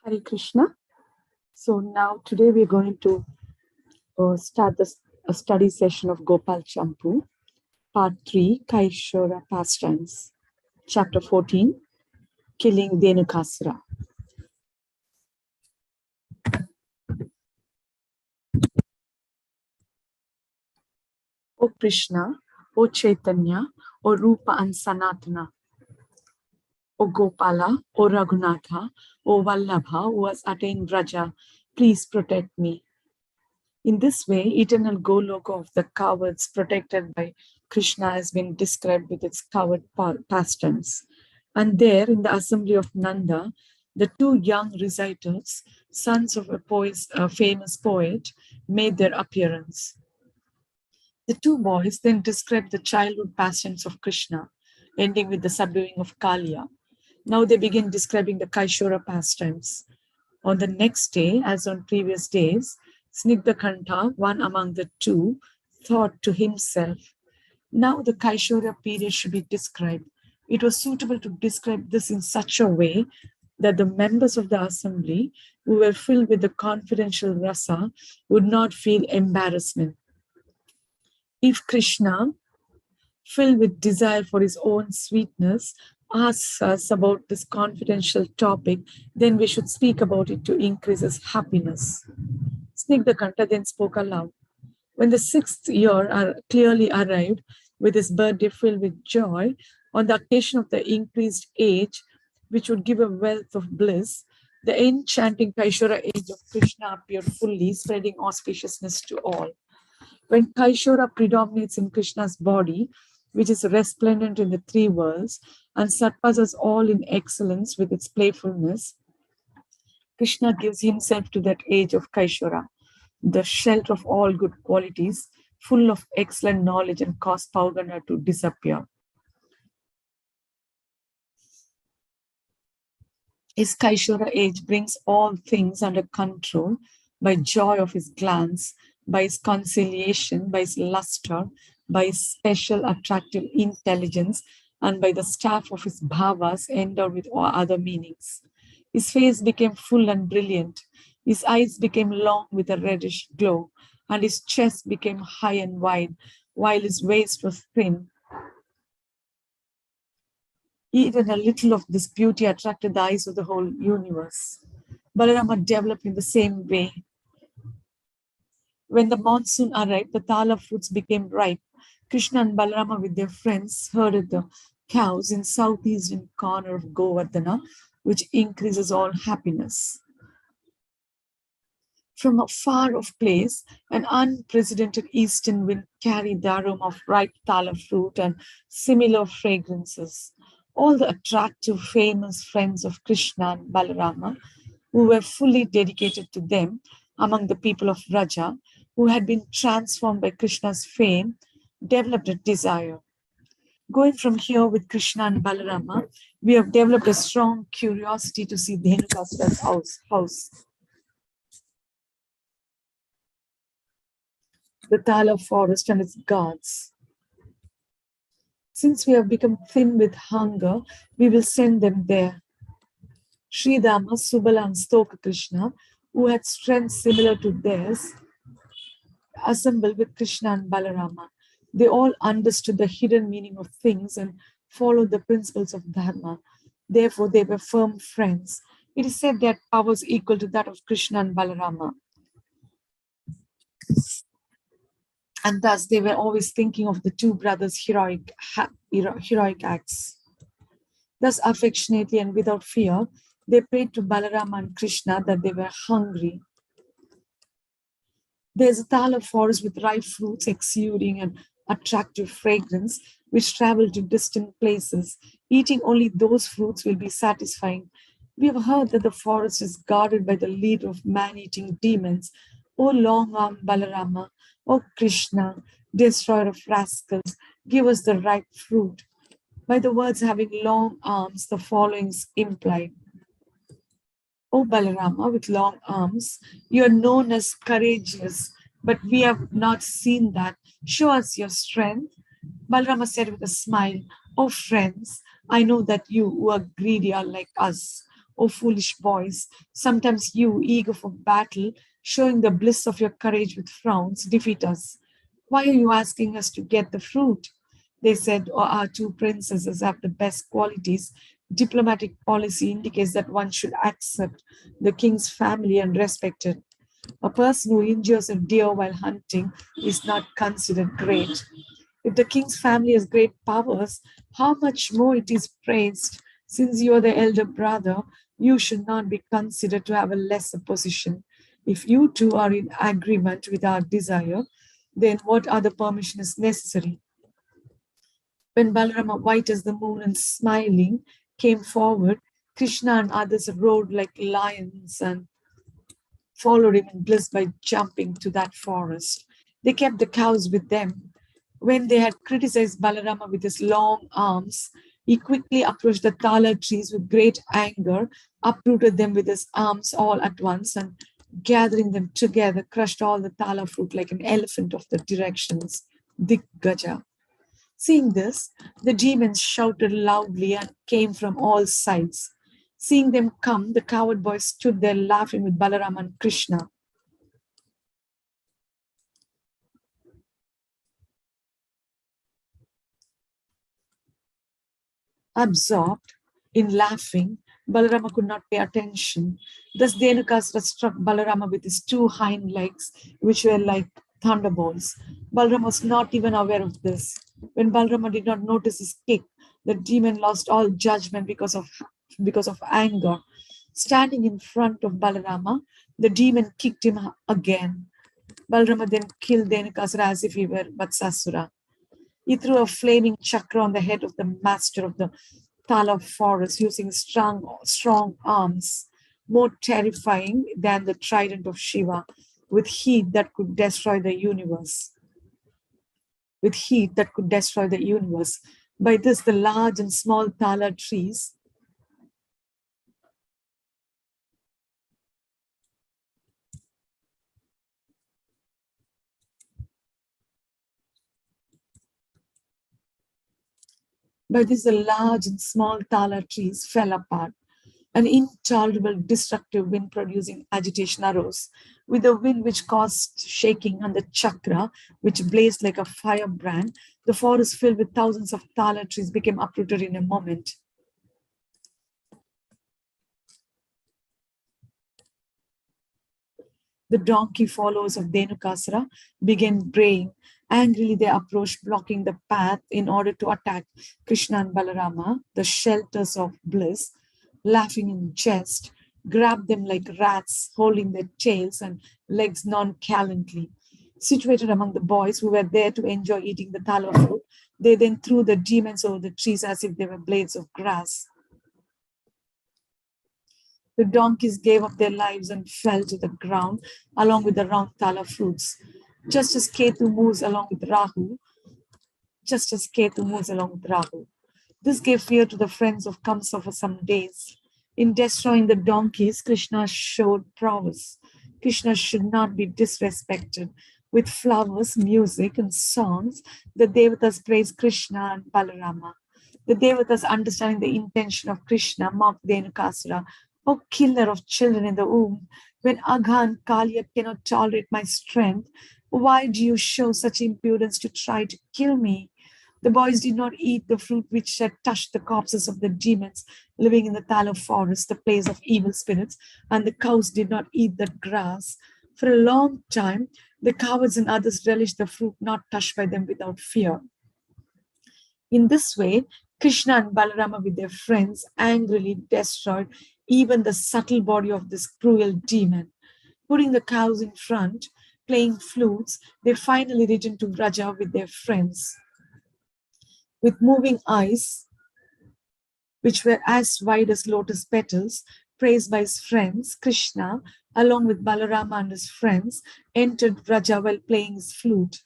Hare Krishna. So now today we're going to start a study session of Gopāla Campū, part 3, Kaishora pastimes, chapter 14, killing Dhenukasura. O Krishna, O Chaitanya, O Rupa and Sanatana, O Gopāla, O Raghunatha, O Vallabha, who has attained Raja, please protect me. In this way, eternal Goloka of the cowards protected by Krishna has been described with its coward pastimes. And there, in the assembly of Nanda, the two young reciters, sons of a famous poet, made their appearance. The two boys then described the childhood pastimes of Krishna, ending with the subduing of Kaliya. Now they begin describing the Kaishora pastimes. On the next day, as on previous days, Snigdhakanta, one among the two, thought to himself, now the Kaishora period should be described. It was suitable to describe this in such a way that the members of the assembly, who were filled with the confidential rasa, would not feel embarrassment. If Krishna, filled with desire for his own sweetness, asks us about this confidential topic, then we should speak about it to increase his happiness. Snigdhakanta then spoke aloud. When the 6th year clearly arrived, with his birthday filled with joy, on the occasion of the increased age, which would give a wealth of bliss, the enchanting Kaishora age of Krishna appeared fully, spreading auspiciousness to all. When Kaishora predominates in Krishna's body, which is resplendent in the three worlds and surpasses all in excellence with its playfulness, Krishna gives himself to that age of Kaishora, the shelter of all good qualities, full of excellent knowledge, and cause Paugana to disappear. His Kaishora age brings all things under control by joy of his glance, by his conciliation, by his luster, by his special attractive intelligence, and by the staff of his bhavas endowed with all other meanings. His face became full and brilliant. His eyes became long with a reddish glow, and his chest became high and wide, while his waist was thin. Even a little of this beauty attracted the eyes of the whole universe. Balarama developed in the same way. When the monsoon arrived, the thala fruits became ripe. Krishna and Balarama with their friends herded the cows in southeastern corner of Govardhana, which increases all happiness. From a far-off place, an unprecedented eastern wind carried the aroma of ripe thala fruit and similar fragrances. All the attractive, famous friends of Krishna and Balarama, who were fully dedicated to them among the people of Raja, who had been transformed by Krishna's fame, developed a desire. Going from here with Krishna and Balarama, we have developed a strong curiosity to see Dhenukasura's house. The thala forest and its guards. Since we have become thin with hunger, we will send them there. Sridama, Subala, and Stoka Krishna, who had strength similar to theirs, assembled with Krishna and Balarama. They all understood the hidden meaning of things and followed the principles of Dharma. Therefore, they were firm friends. It is said that powers equal to that of Krishna and Balarama. And thus, they were always thinking of the two brothers' heroic acts. Thus, affectionately and without fear, they prayed to Balarama and Krishna that they were hungry. There is a thala forest with ripe fruits exuding an attractive fragrance, which travel to distant places. Eating only those fruits will be satisfying. We have heard that the forest is guarded by the leader of man-eating demons. O long-armed Balarama, O Krishna, destroyer of rascals, give us the ripe fruit. By the words having long arms, the following is implied. O Balarama, with long arms, you are known as courageous, but we have not seen that. Show us your strength. Balarama said with a smile, O friends, I know that you who are greedy are like us. O foolish boys, sometimes you, eager for battle, showing the bliss of your courage with frowns, defeat us. Why are you asking us to get the fruit? They said, oh, our two princesses have the best qualities. Diplomatic policy indicates that one should accept the king's family and respect it. A person who injures a deer while hunting is not considered great. If the king's family has great powers, how much more it is praised. Since you are the elder brother, you should not be considered to have a lesser position. If you two are in agreement with our desire, then what other permission is necessary? When Balarama, white as the moon and smiling, came forward, Krishna and others roared like lions and followed him in bliss by jumping to that forest. They kept the cows with them. When they had criticized Balarama with his long arms, he quickly approached the tala trees with great anger, uprooted them with his arms all at once, and gathering them together, crushed all the tala fruit like an elephant of the directions, Gaja. Seeing this, the demons shouted loudly and came from all sides. Seeing them come, the coward boys stood there laughing with Balarama and Krishna. Absorbed in laughing, Balarama could not pay attention. Thus Dhenukasura struck Balarama with his two hind legs, which were like thunderbolts. Balarama was not even aware of this. When Balarama did not notice his kick, the demon lost all judgment because of anger. Standing in front of Balarama, the demon kicked him again. Balarama then killed Dhenukasura as if he were Vatsasura. He threw a flaming chakra on the head of the master of the Tala forest using strong arms, more terrifying than the trident of Shiva, with heat that could destroy the universe. By this, the large and small Tala trees Tala trees fell apart. An intolerable destructive wind producing agitation arose. With the wind which caused shaking and the chakra, which blazed like a firebrand, the forest filled with thousands of Tala trees became uprooted in a moment. The donkey followers of Dhenukasura began braying. Angrily, they approached, blocking the path in order to attack Krishna and Balarama, the shelters of bliss, laughing in jest, grabbed them like rats, holding their tails and legs nonchalantly. Situated among the boys who were there to enjoy eating the tala fruit, they then threw the demons over the trees as if they were blades of grass. The donkeys gave up their lives and fell to the ground along with the round tala fruits. Just as Ketu moves along with Rahu. This gave fear to the friends of Kamsa for some days. In destroying the donkeys, Krishna showed prowess. Krishna should not be disrespected. With flowers, music, and songs, the Devatas praised Krishna and Balarama. The Devatas, understanding the intention of Krishna, mocked Dhenukasura. O killer of children in the womb, when Agha and Kaliya cannot tolerate my strength, why do you show such impudence to try to kill me? The boys did not eat the fruit which had touched the corpses of the demons living in the Tala forest, the place of evil spirits, and the cows did not eat that grass. For a long time, the cowards and others relished the fruit not touched by them without fear. In this way, Krishna and Balarama with their friends angrily destroyed even the subtle body of this cruel demon. Putting the cows in front, playing flutes, they finally returned to Vraja with their friends. With moving eyes, which were as wide as lotus petals, praised by his friends, Krishna, along with Balarama and his friends, entered Vraja while playing his flute.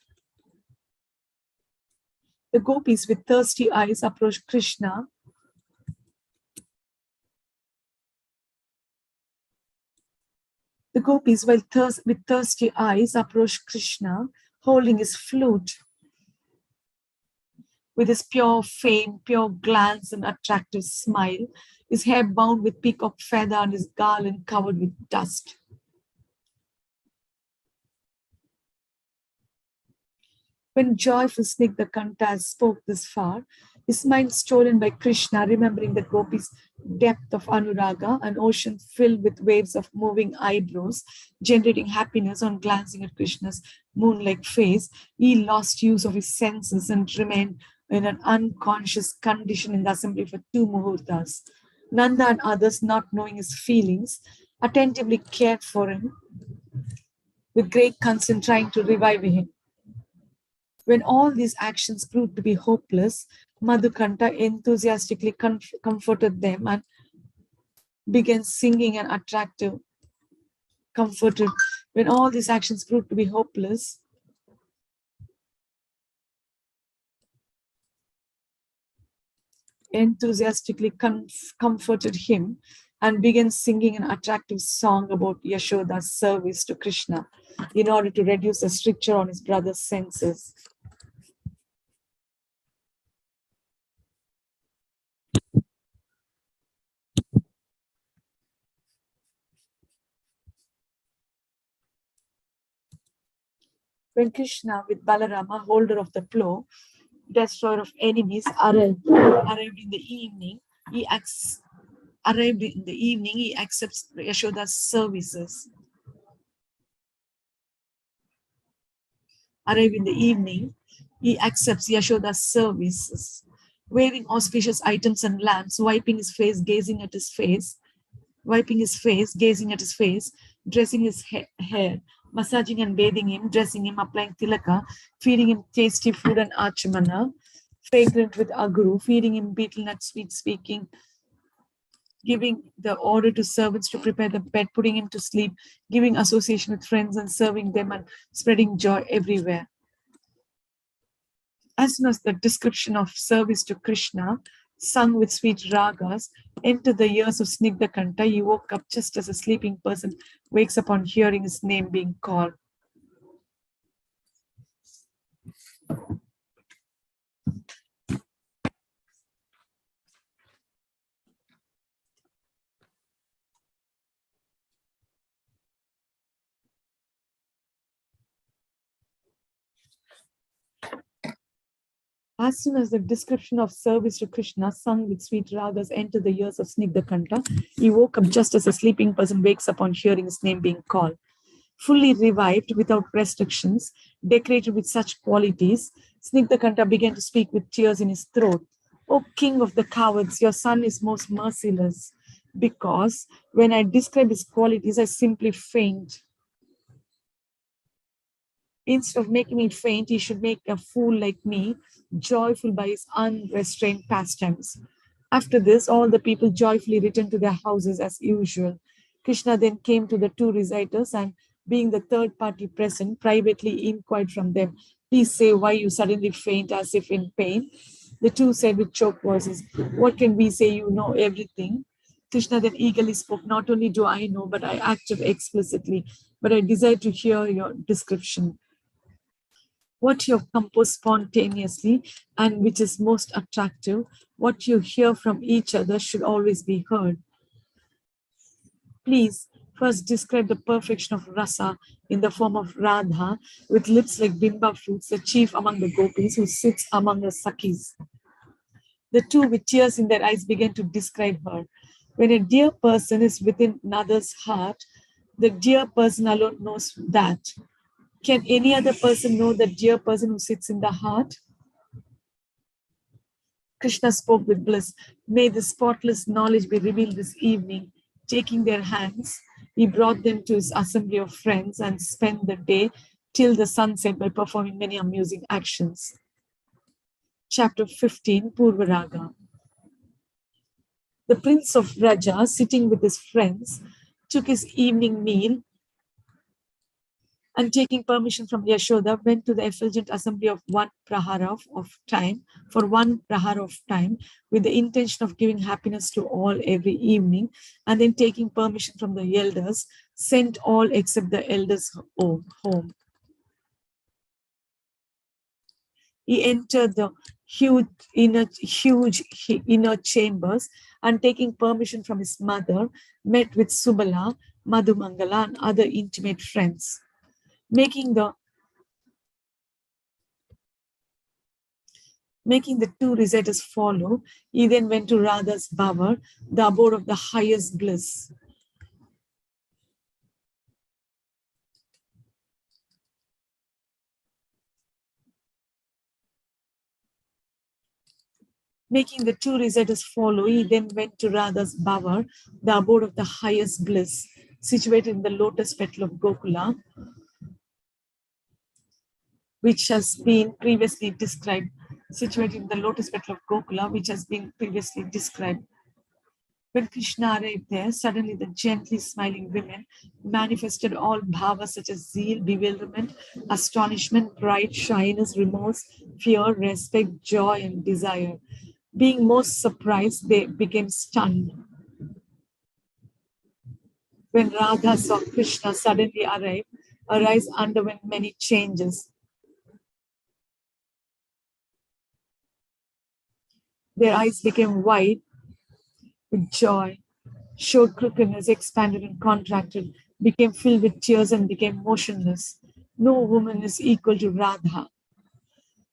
The gopis with thirsty eyes approached Krishna. The gopis, with thirsty eyes, approached Krishna, holding his flute. With his pure fame, pure glance, and attractive smile, his hair bound with peacock feather and his garland covered with dust. When joyful Snigdhakanta spoke this far, his mind stolen by Krishna, remembering the gopis' depth of anuraga, an ocean filled with waves of moving eyebrows, generating happiness on glancing at Krishna's moon-like face, he lost use of his senses and remained in an unconscious condition in the assembly for 2 muhurtas. Nanda and others, not knowing his feelings, attentively cared for him with great concern, trying to revive him. When all these actions proved to be hopeless, Madhukanta enthusiastically comforted them and began singing an attractive, comforted. When all these actions proved to be hopeless, enthusiastically comforted him and began singing an attractive song about Yashoda's service to Krishna in order to reduce the stricture on his brother's senses. When Krishna, with Balarama, holder of the plow, destroyer of enemies, arrived in the evening, he accepts Yashoda's services. Arrive in the evening, he accepts Yashoda's services, waving auspicious items and lamps, wiping his face, gazing at his face, dressing his hair, massaging and bathing him, dressing him, applying tilaka, feeding him tasty food and achamana, fragrant with aguru, feeding him betel nut sweet speaking, giving the order to servants to prepare the bed, putting him to sleep, giving association with friends and serving them and spreading joy everywhere. As soon as the description of service to Krishna, sung with sweet ragas, entered the ears of Snigdhakanta, he woke up just as a sleeping person wakes up on hearing his name being called. As soon as the description of service to Krishna, sung with sweet ragas, entered the ears of Snigdhakanta, he woke up just as a sleeping person wakes up on hearing his name being called. Fully revived, without restrictions, decorated with such qualities, Snigdhakanta began to speak with tears in his throat. O king of the cowards, your son is most merciless, because when I describe his qualities, I simply faint. Instead of making me faint, he should make a fool like me, joyful by his unrestrained pastimes. After this, all the people joyfully returned to their houses as usual. Krishna then came to the 2 reciters and, being the third party present, privately inquired from them, please say why you suddenly faint as if in pain. The 2 said with choked voices, what can we say? You know everything. Krishna then eagerly spoke, not only do I know, but I acted explicitly, but I desire to hear your description. What you have composed spontaneously and which is most attractive, what you hear from each other should always be heard. Please first describe the perfection of rasa in the form of Radha with lips like bimba fruits, the chief among the gopis who sits among the sakhis. The 2 with tears in their eyes began to describe her. When a dear person is within another's heart, the dear person alone knows that. Can any other person know the dear person who sits in the heart? Krishna spoke with bliss. May the spotless knowledge be revealed this evening. Taking their hands, he brought them to his assembly of friends and spent the day till the sunset by performing many amusing actions. Chapter 15, Purvaraga. The prince of Raja, sitting with his friends, took his evening meal and taking permission from Yashoda, went to the effulgent assembly of 1 prahara of time, with the intention of giving happiness to all every evening, and then taking permission from the elders, sent all except the elders home. He entered the huge inner chambers and, taking permission from his mother, met with Subala, Madhumangala and other intimate friends. Making the two reciters follow, he then went to Radha's bower, the abode of the highest bliss. Making the two reciters follow, he then went to Radha's bower, the abode of the highest bliss, situated in the lotus petal of Gokula, which has been previously described. Situated in the lotus petal of Gokula, which has been previously described. When Krishna arrived there, suddenly the gently smiling women manifested all bhavas such as zeal, bewilderment, astonishment, pride, shyness, remorse, fear, respect, joy, and desire. Being most surprised, they became stunned. When Radha saw Krishna suddenly arrive, her eyes underwent many changes. Their eyes became wide with joy, showed crookedness, expanded and contracted, became filled with tears and became motionless. No woman is equal to Radha.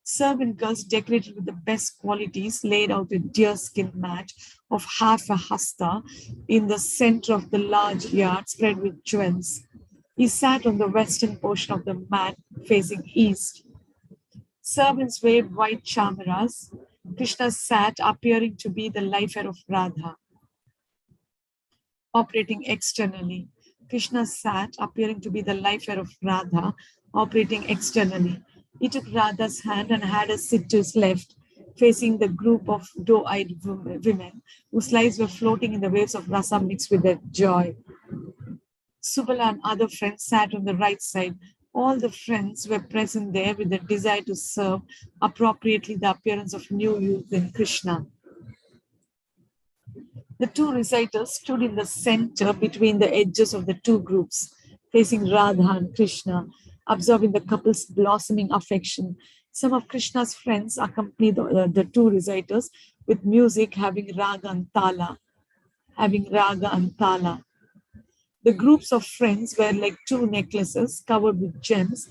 Servant girls decorated with the best qualities laid out a deerskin mat of half a hasta in the center of the large yard spread with jewels. He sat on the western portion of the mat facing east. Servants waved white chamaras. Krishna sat, appearing to be the life air of Radha. Operating externally. Krishna sat, appearing to be the life air of Radha, operating externally. He took Radha's hand and had her sit to his left, facing the group of doe-eyed women whose lives were floating in the waves of rasa mixed with their joy. Subala and other friends sat on the right side. All the friends were present there with the desire to serve appropriately the appearance of new youth in Krishna. The two reciters stood in the center between the edges of the two groups, facing Radha and Krishna, observing the couple's blossoming affection. Some of Krishna's friends accompanied the two reciters with music having raga and tala. The groups of friends were like two necklaces covered with gems.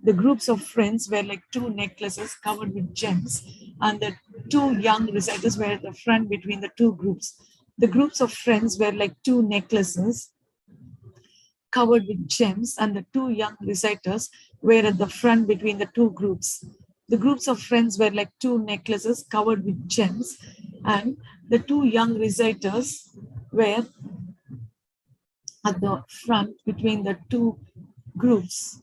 The groups of friends were like two necklaces covered with gems, and the two young reciters were at the front between the two groups. The groups of friends were like two necklaces covered with gems, and the two young reciters were at the front between the two groups. The groups of friends were like two necklaces covered with gems, and the two young reciters were at the front between the two groups.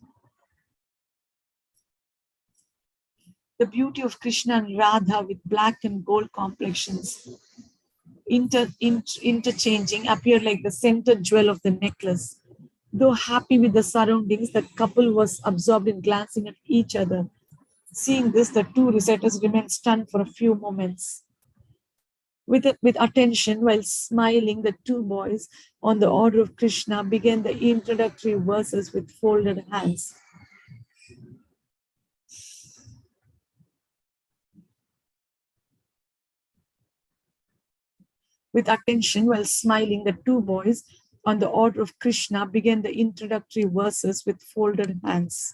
The beauty of Krishna and Radha with black and gold complexions interchanging appeared like the center jewel of the necklace. Though happy with the surroundings, the couple was absorbed in glancing at each other. Seeing this, the two reciters remained stunned for a few moments. With attention, while smiling, the two boys, on the order of Krishna, began the introductory verses with folded hands. With attention, while smiling, the two boys, on the order of Krishna, began the introductory verses with folded hands.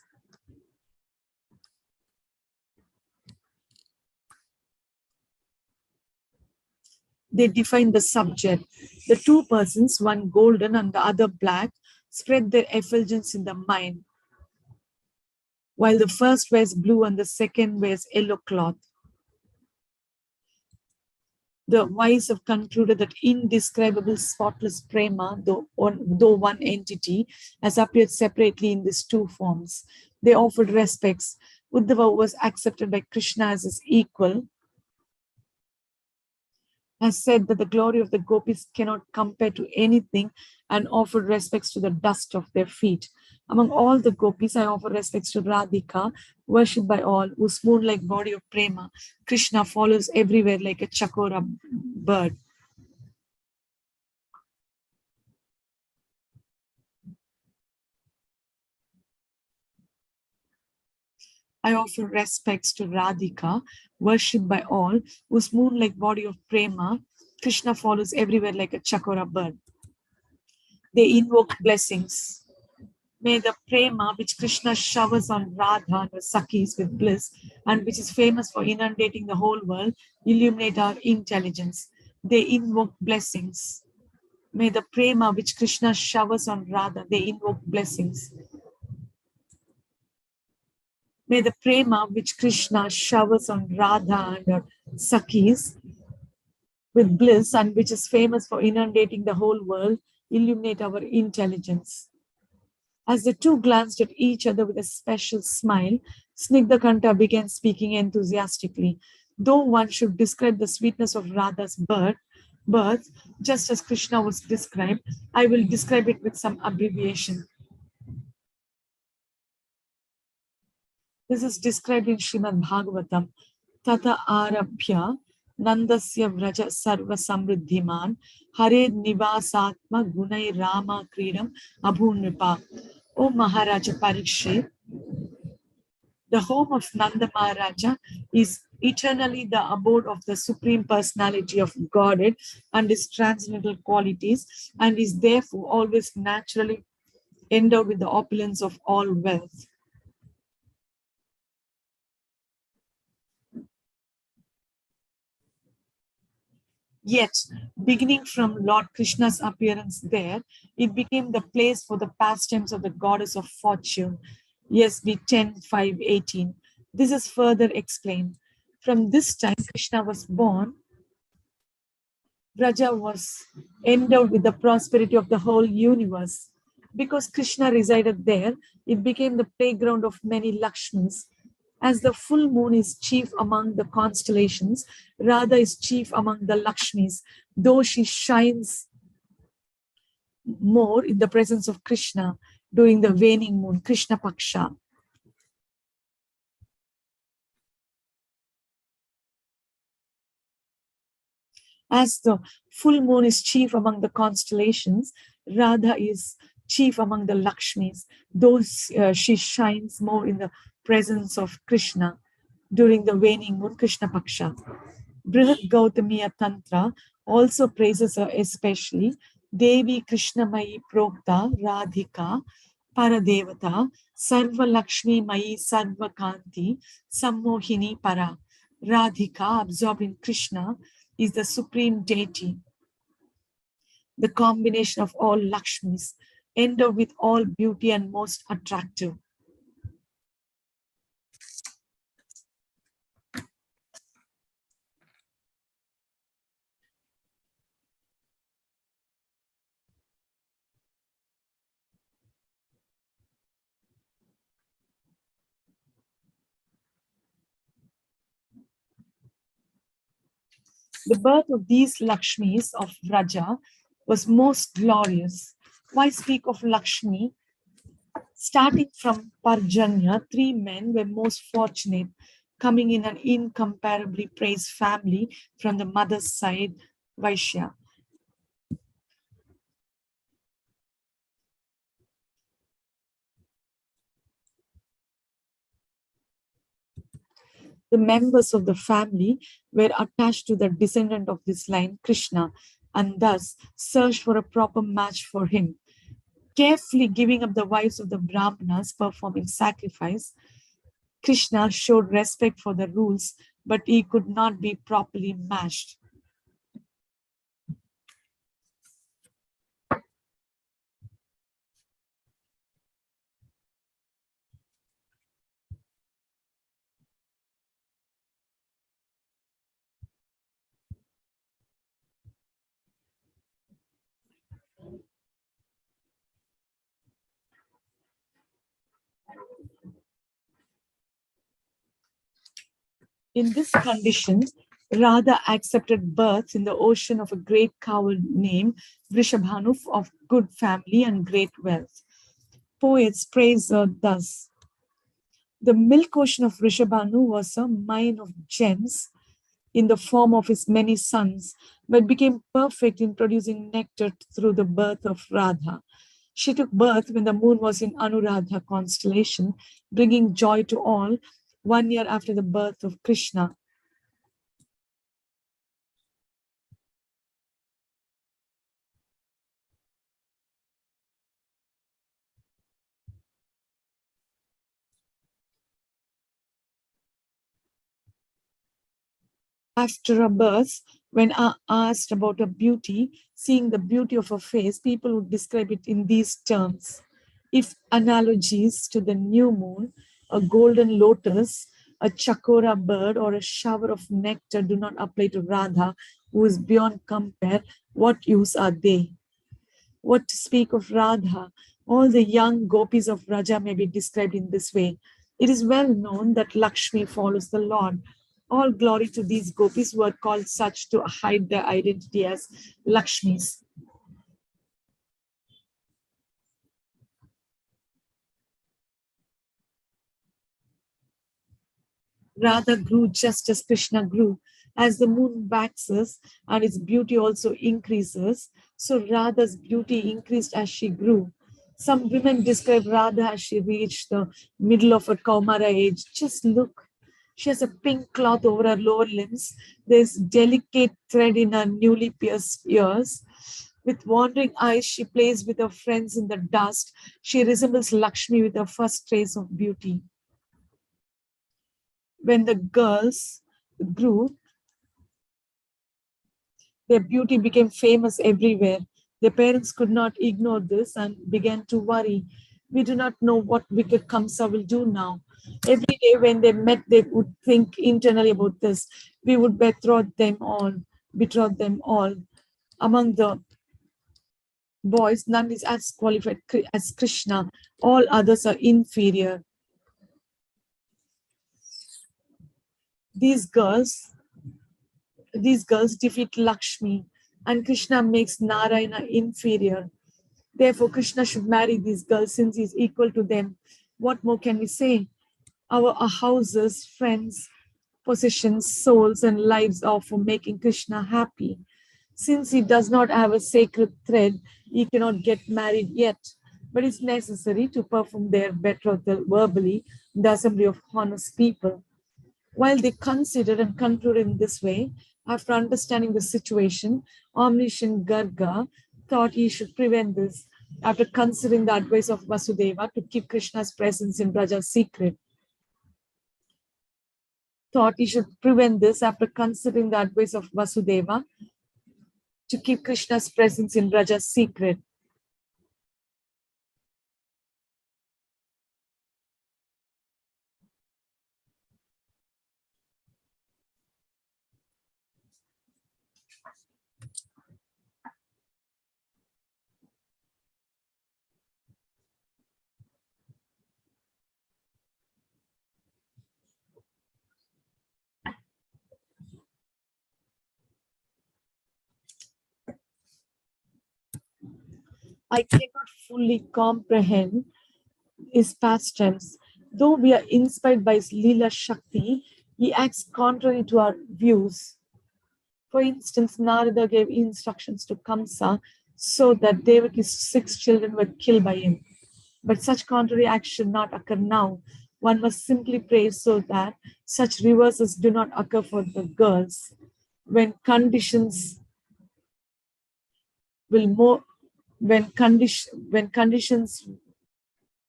They defined the subject. The two persons, one golden and the other black, spread their effulgence in the mind, while the first wears blue and the second wears yellow cloth. The wise have concluded that indescribable spotless prema, though one entity, has appeared separately in these two forms. They offered respects. Uddhava was accepted by Krishna as his equal, has said that the glory of the gopis cannot compare to anything, and offered respects to the dust of their feet. Among all the gopis, I offer respects to Radhika, worshipped by all, whose moon-like body of prema Krishna follows everywhere like a chakora bird. I offer respects to Radhika, worshipped by all, whose moon-like body of prema Krishna follows everywhere like a chakora bird. They invoke blessings. May the prema which Krishna showers on Radha and her Sakhis with bliss, and which is famous for inundating the whole world, illuminate our intelligence. They invoke blessings. May the prema which Krishna showers on Radha, they invoke blessings. May the prema which Krishna showers on Radha and her Sakhis with bliss, and which is famous for inundating the whole world, illuminate our intelligence. As the two glanced at each other with a special smile, Snigdhakanta began speaking enthusiastically. Though one should describe the sweetness of Radha's birth, just as Krishna was described, I will describe it with some abbreviation. This is described in Srimad Bhagavatam. Tata arabhya nandasya vraja sarva samriddhiman hared nivasatma gunai rama kridam abhunripa. O Maharaja Parikshit, the home of Nanda Maharaja is eternally the abode of the Supreme Personality of Godhead and his transcendental qualities, and is therefore always naturally endowed with the opulence of all wealth. Yet, beginning from Lord Krishna's appearance there, it became the place for the pastimes of the goddess of fortune. ESB 10:5-18. This is further explained. From this time Krishna was born, Vraja was endowed with the prosperity of the whole universe. Because Krishna resided there, it became the playground of many Lakshmis. As the full moon is chief among the constellations, Radha is chief among the Lakshmis, though she shines more in the presence of Krishna during the waning moon, Krishna Paksha. As the full moon is chief among the constellations, Radha is chief among the Lakshmis, though she shines more in the presence of Krishna during the waning moon, Krishna Paksha. Brihat Gautamiya Tantra also praises her especially. Devi Krishnamayi Prokta Radhika Paradevata Sarva Lakshmi Mayi Sarva Kanti Sammohini Para. Radhika, absorbed in Krishna, is the supreme deity, the combination of all Lakshmis, endowed with all beauty and most attractive. The birth of these Lakshmis of Vraja was most glorious. Why speak of Lakshmi? Starting from Parjanya, 3 men were most fortunate, coming in an incomparably praised family from the mother's side, Vaishya. The members of the family were attached to the descendant of this line, Krishna, and thus searched for a proper match for him. Carefully giving up the wives of the Brahmanas performing sacrifice, Krishna showed respect for the rules, but he could not be properly matched. In this condition, Radha accepted birth in the ocean of a great cow named Vrishabhanu of good family and great wealth. Poets praise her thus. The milk ocean of Vrishabhanu was a mine of gems in the form of his many sons, but became perfect in producing nectar through the birth of Radha. She took birth when the moon was in Anuradha constellation, bringing joy to all, 1 year after the birth of Krishna. After her birth, when asked about her beauty, seeing the beauty of her face, people would describe it in these terms. If analogies to the new moon, a golden lotus, a chakora bird, or a shower of nectar do not apply to Radha, who is beyond compare, what use are they? What to speak of Radha? All the young gopis of Raja may be described in this way. It is well known that Lakshmi follows the Lord. All glory to these gopis who are called such to hide their identity as Lakshmis. Radha grew just as Krishna grew. As the moon waxes and its beauty also increases, so Radha's beauty increased as she grew. Some women describe Radha as she reached the middle of her Kaumara age. Just look. She has a pink cloth over her lower limbs. There's delicate thread in her newly pierced ears. With wandering eyes, she plays with her friends in the dust. She resembles Lakshmi with her first trace of beauty. When the girls grew, their beauty became famous everywhere. Their parents could not ignore this and began to worry. We do not know what wicked Kamsa will do now. Every day when they met, they would think internally about this. We would betroth them all, betroth them all. Among the boys, none is as qualified as Krishna. All others are inferior. These girls defeat Lakshmi, and Krishna makes Narayana inferior. Therefore, Krishna should marry these girls since he is equal to them. What more can we say? Our houses, friends, possessions, souls, and lives are for making Krishna happy. Since he does not have a sacred thread, he cannot get married yet. But it's necessary to perform their betrothal verbally in the assembly of honest people. While they considered and concluded in this way, after understanding the situation, omniscient Garga thought he should prevent this after considering the advice of Vasudeva to keep Krishna's presence in Braja secret. Thought he should prevent this after considering the advice of Vasudeva to keep Krishna's presence in Braja secret. I cannot fully comprehend his pastimes. Though we are inspired by his Leela Shakti, he acts contrary to our views. For instance, Narada gave instructions to Kamsa so that Devaki's 6 children were killed by him. But such contrary acts should not occur now. One must simply pray so that such reverses do not occur for the girls. When conditions will more when conditions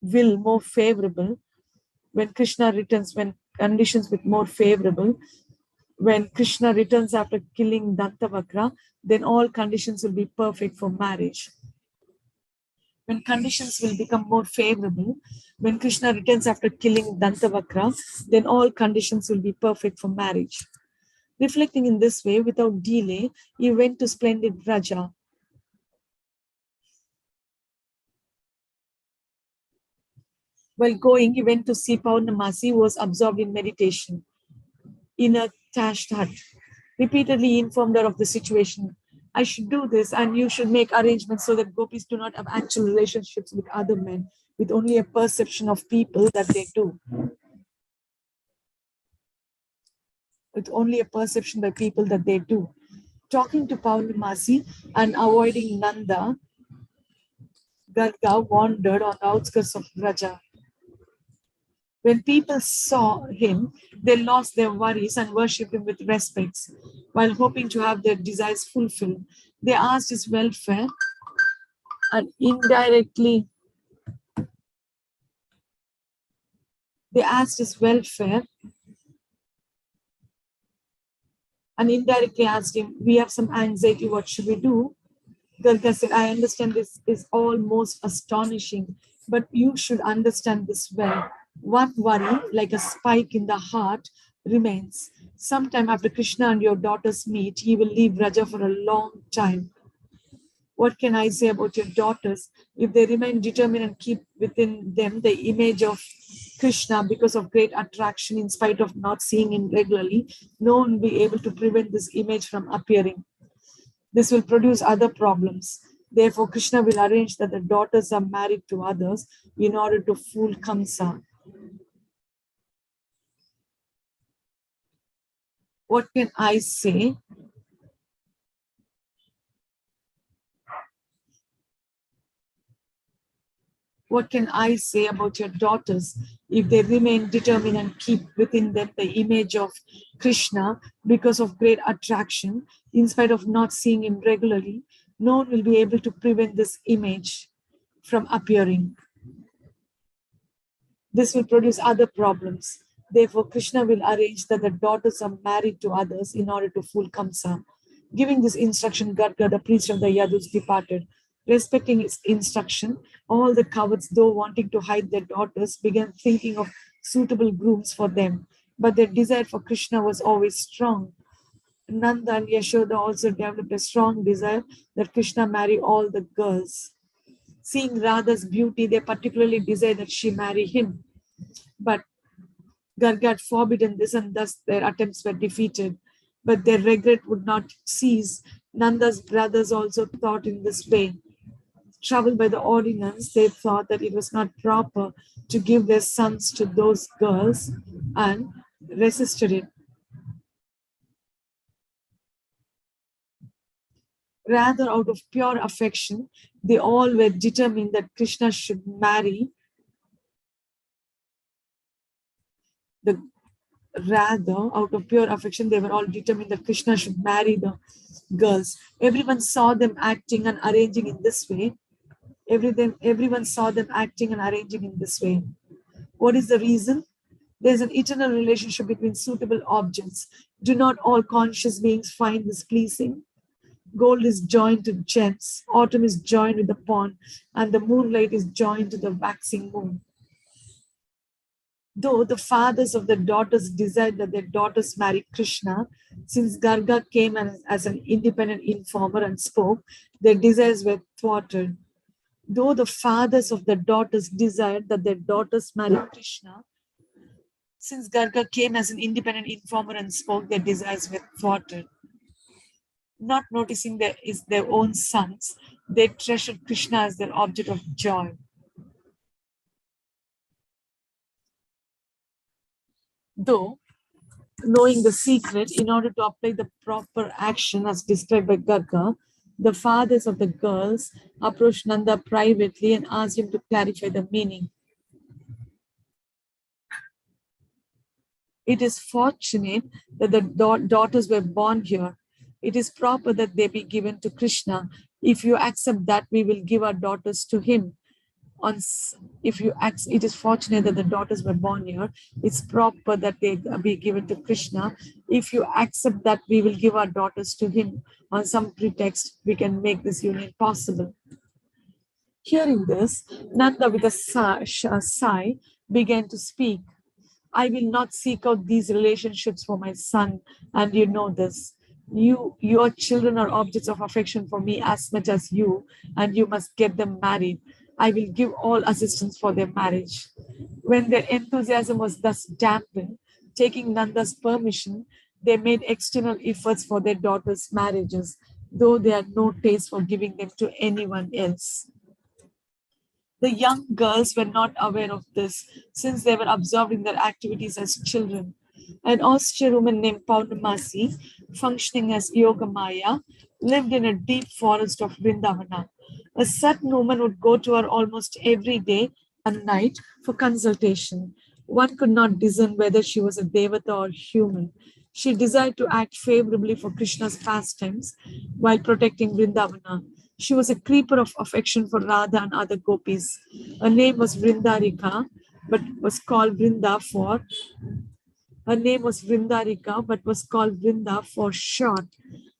will more favorable, when Krishna returns, when conditions with more favorable, when Krishna returns after killing Dantavakra, then all conditions will be perfect for marriage. When conditions will become more favorable, when Krishna returns after killing Dantavakra, then all conditions will be perfect for marriage. Reflecting in this way, without delay, he went to splendid Raja. While going, he went to see Paurnamasi, who was absorbed in meditation in a thatched hut. Repeatedly he informed her of the situation. I should do this, and you should make arrangements so that gopis do not have actual relationships with other men, with only a perception of people that they do. With only a perception by people that they do. Talking to Paurnamasi and avoiding Nanda, Garga wandered on the outskirts of Raja. When people saw him, they lost their worries and worshipped him with respect, while hoping to have their desires fulfilled. They asked his welfare and indirectly asked him, we have some anxiety, what should we do? Garga said, I understand this is all most astonishing, but you should understand this well. One worry, like a spike in the heart, remains. Sometime after Krishna and your daughters meet, he will leave Raja for a long time. What can I say about your daughters? If they remain determined and keep within them the image of Krishna because of great attraction, in spite of not seeing him regularly, no one will be able to prevent this image from appearing. This will produce other problems. Therefore, Krishna will arrange that the daughters are married to others in order to fool Kamsa. What can I say? What can I say about your daughters if they remain determined and keep within them the image of Krishna because of great attraction, in spite of not seeing him regularly? No one will be able to prevent this image from appearing. This will produce other problems. Therefore, Krishna will arrange that the daughters are married to others in order to fool Kamsa. Giving this instruction, Garga, the priest of the Yadus, departed. Respecting his instruction, all the cowards, though wanting to hide their daughters, began thinking of suitable grooms for them. But their desire for Krishna was always strong. Nanda and Yashoda also developed a strong desire that Krishna marry all the girls. Seeing Radha's beauty, they particularly desired that she marry him. But Garga had forbidden this, and thus their attempts were defeated. But their regret would not cease. Nanda's brothers also thought in this way. Troubled by the ordinance, they thought that it was not proper to give their sons to those girls and resisted it. Rather, out of pure affection, they all were determined that Krishna should marry out of pure affection, they were all determined that Krishna should marry the girls. Everyone saw them acting and arranging in this way. Everyone saw them acting and arranging in this way. What is the reason? There's an eternal relationship between suitable objects. Do not all conscious beings find this pleasing? Gold is joined to gems, autumn is joined with the pond, and the moonlight is joined to the waxing moon. Though the fathers of the daughters desired that their daughters marry Krishna, since Garga came as an independent informer and spoke, their desires were thwarted. Though the fathers of the daughters desired that their daughters marry Krishna, since Garga came as an independent informer and spoke, their desires were thwarted. Not noticing their own sons, they treasured Krishna as their object of joy. Though, knowing the secret, in order to apply the proper action as described by Garga, the fathers of the girls approached Nanda privately and asked him to clarify the meaning. It is fortunate that the daughters were born here. It is proper that they be given to Krishna. If you accept that, we will give our daughters to him. It is fortunate that the daughters were born here. It's proper that they be given to Krishna. If you accept that, we will give our daughters to him. On some pretext, we can make this union possible. Hearing this, Nanda with a sigh began to speak. I will not seek out these relationships for my son, and you know this. Your children are objects of affection for me as much as you, and you must get them married. I will give all assistance for their marriage. When their enthusiasm was thus dampened, taking Nanda's permission, they made external efforts for their daughters' marriages, though they had no taste for giving them to anyone else. The young girls were not aware of this, since they were absorbed in their activities as children. An austere woman named Paurnamasi, functioning as Yogamaya, lived in a deep forest of Vrindavana. A certain woman would go to her almost every day and night for consultation. One could not discern whether she was a devata or human. She desired to act favorably for Krishna's pastimes while protecting Vrindavana. She was a creeper of affection for Radha and other gopis. Her name was Vrindarika, but was called Vrinda for her name was Vrindarika, but was called Vrinda for short.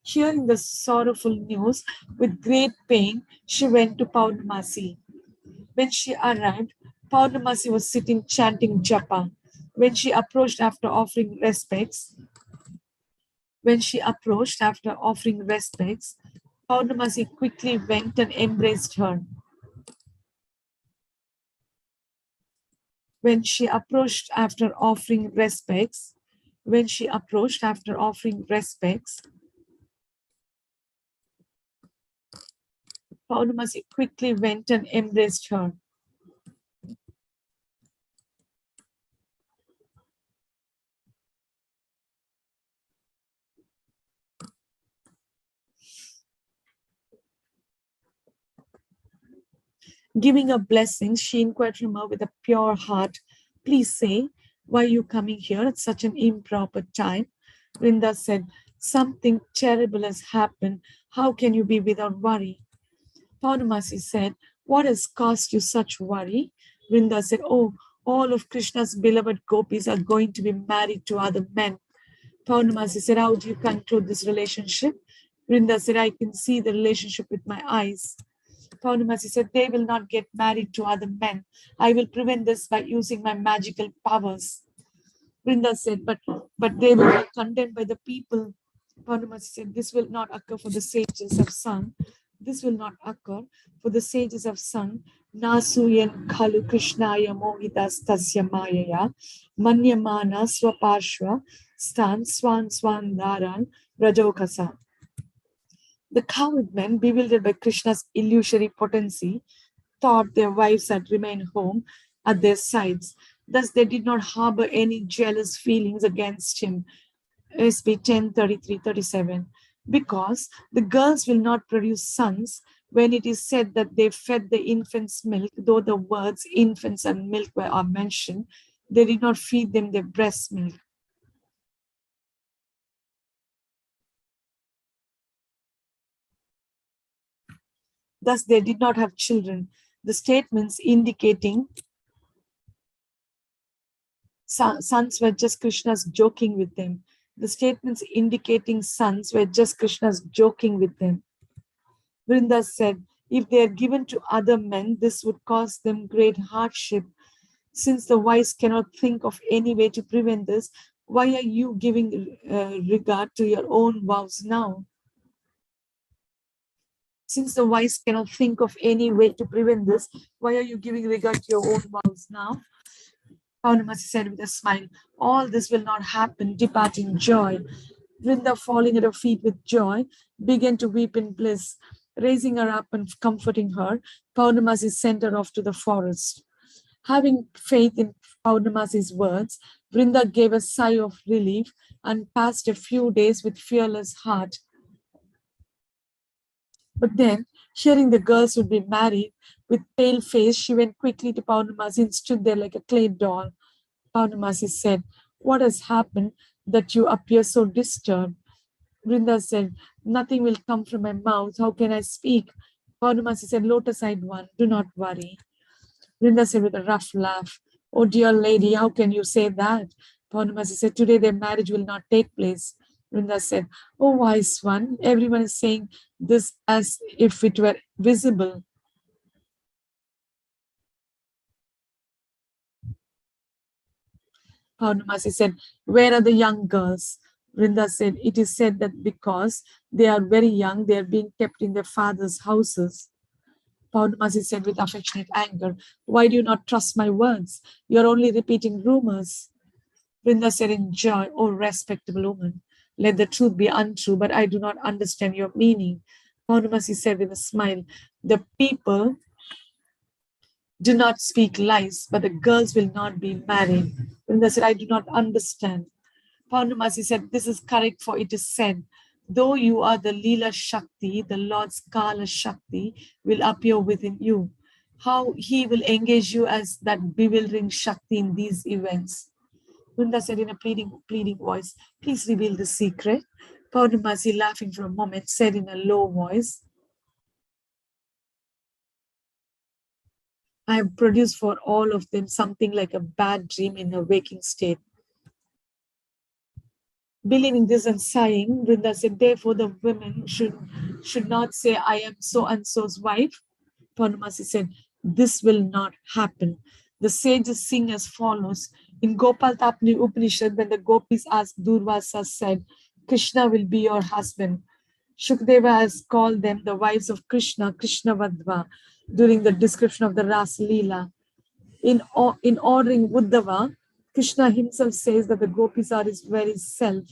Hearing the sorrowful news, with great pain, she went to Purnamasi. When she arrived, Purnamasi was sitting chanting japa. When she approached after offering respects, Purnamasi quickly went and embraced her. When she approached after offering respects, Purnamasi quickly went and embraced her. Giving her blessings, she inquired from her with a pure heart, "Please say, why are you coming here at such an improper time?" Vrinda said, "Something terrible has happened. How can you be without worry?" Purnamasi said, "What has caused you such worry?" Vrinda said, "Oh, all of Krishna's beloved gopis are going to be married to other men." Purnamasi said, "How do you conclude this relationship?" Vrinda said, "I can see the relationship with my eyes." Purnamasi said, "They will not get married to other men. I will prevent this by using my magical powers." Vrinda said, but they will be condemned by the people. Purnamasi said, "This will not occur for the sages of sung. This will not occur for the sages of sung. Nasuyan khalu krishnaya mohitas tasya mayaya manyamana swaparshva stan swan swan daran rajokasa." The cowed men, bewildered by Krishna's illusory potency, thought their wives had remained home at their sides. Thus, they did not harbor any jealous feelings against him. SB 10:33-37. Because the girls will not produce sons when it is said that they fed the infants' milk, though the words infants and milk are mentioned, they did not feed them their breast milk. Thus, they did not have children. The statements indicating sons were just Krishna's joking with them. The statements indicating sons were just Krishna's joking with them. Vrinda said, "If they are given to other men, this would cause them great hardship. Since the wise cannot think of any way to prevent this, why are you giving regard to your own vows now?" Since the wise cannot think of any way to prevent this, why are you giving regard to your own vows now? Purnamasi said with a smile, "All this will not happen. Depart in joy." Vrinda, falling at her feet with joy, began to weep in bliss. Raising her up and comforting her, Purnamasi sent her off to the forest. Having faith in Purnamasi's words, Vrinda gave a sigh of relief and passed a few days with fearless heart. But then, hearing the girls would be married, with pale face, she went quickly to Purnamasi and stood there like a clay doll. Purnamasi said, "What has happened that you appear so disturbed?" Vrinda said, "Nothing will come from my mouth. How can I speak?" Purnamasi said, "Lotus-eyed one, do not worry." Vrinda said with a rough laugh, "Oh dear lady, how can you say that?" Purnamasi said, "Today their marriage will not take place." Vrinda said, "Oh wise one, everyone is saying this as if it were visible." Purnamasi said, "Where are the young girls?" Vrinda said, "It is said that because they are very young, they are being kept in their father's houses." Purnamasi said with affectionate anger, "Why do you not trust my words? You are only repeating rumors." Vrinda said in joy, "Oh respectable woman, let the truth be untrue, but I do not understand your meaning." Purnamasi said with a smile, "The people do not speak lies, but the girls will not be married." Vrinda said, "I do not understand." Purnamasi said, "This is correct, for it is said, though you are the Leela Shakti, the Lord's Kala Shakti will appear within you. how he will engage you as that bewildering Shakti in these events. Vrinda said in a pleading voice, please reveal the secret. Purnamasi, laughing for a moment, said in a low voice, I have produced for all of them something like a bad dream in a waking state. Believing this and sighing, Vrinda said, therefore the women should not say, I am so and so's wife. Purnamasi said, this will not happen. The sages sing as follows. In Gopāla Tapani Upanishad, when the gopis asked, Durvasa said, Krishna will be your husband. Shukadeva has called them the wives of Krishna, Krishna Vadva, during the description of the Ras Leela. In ordering Uddhava, Krishna himself says that the gopis are his very self.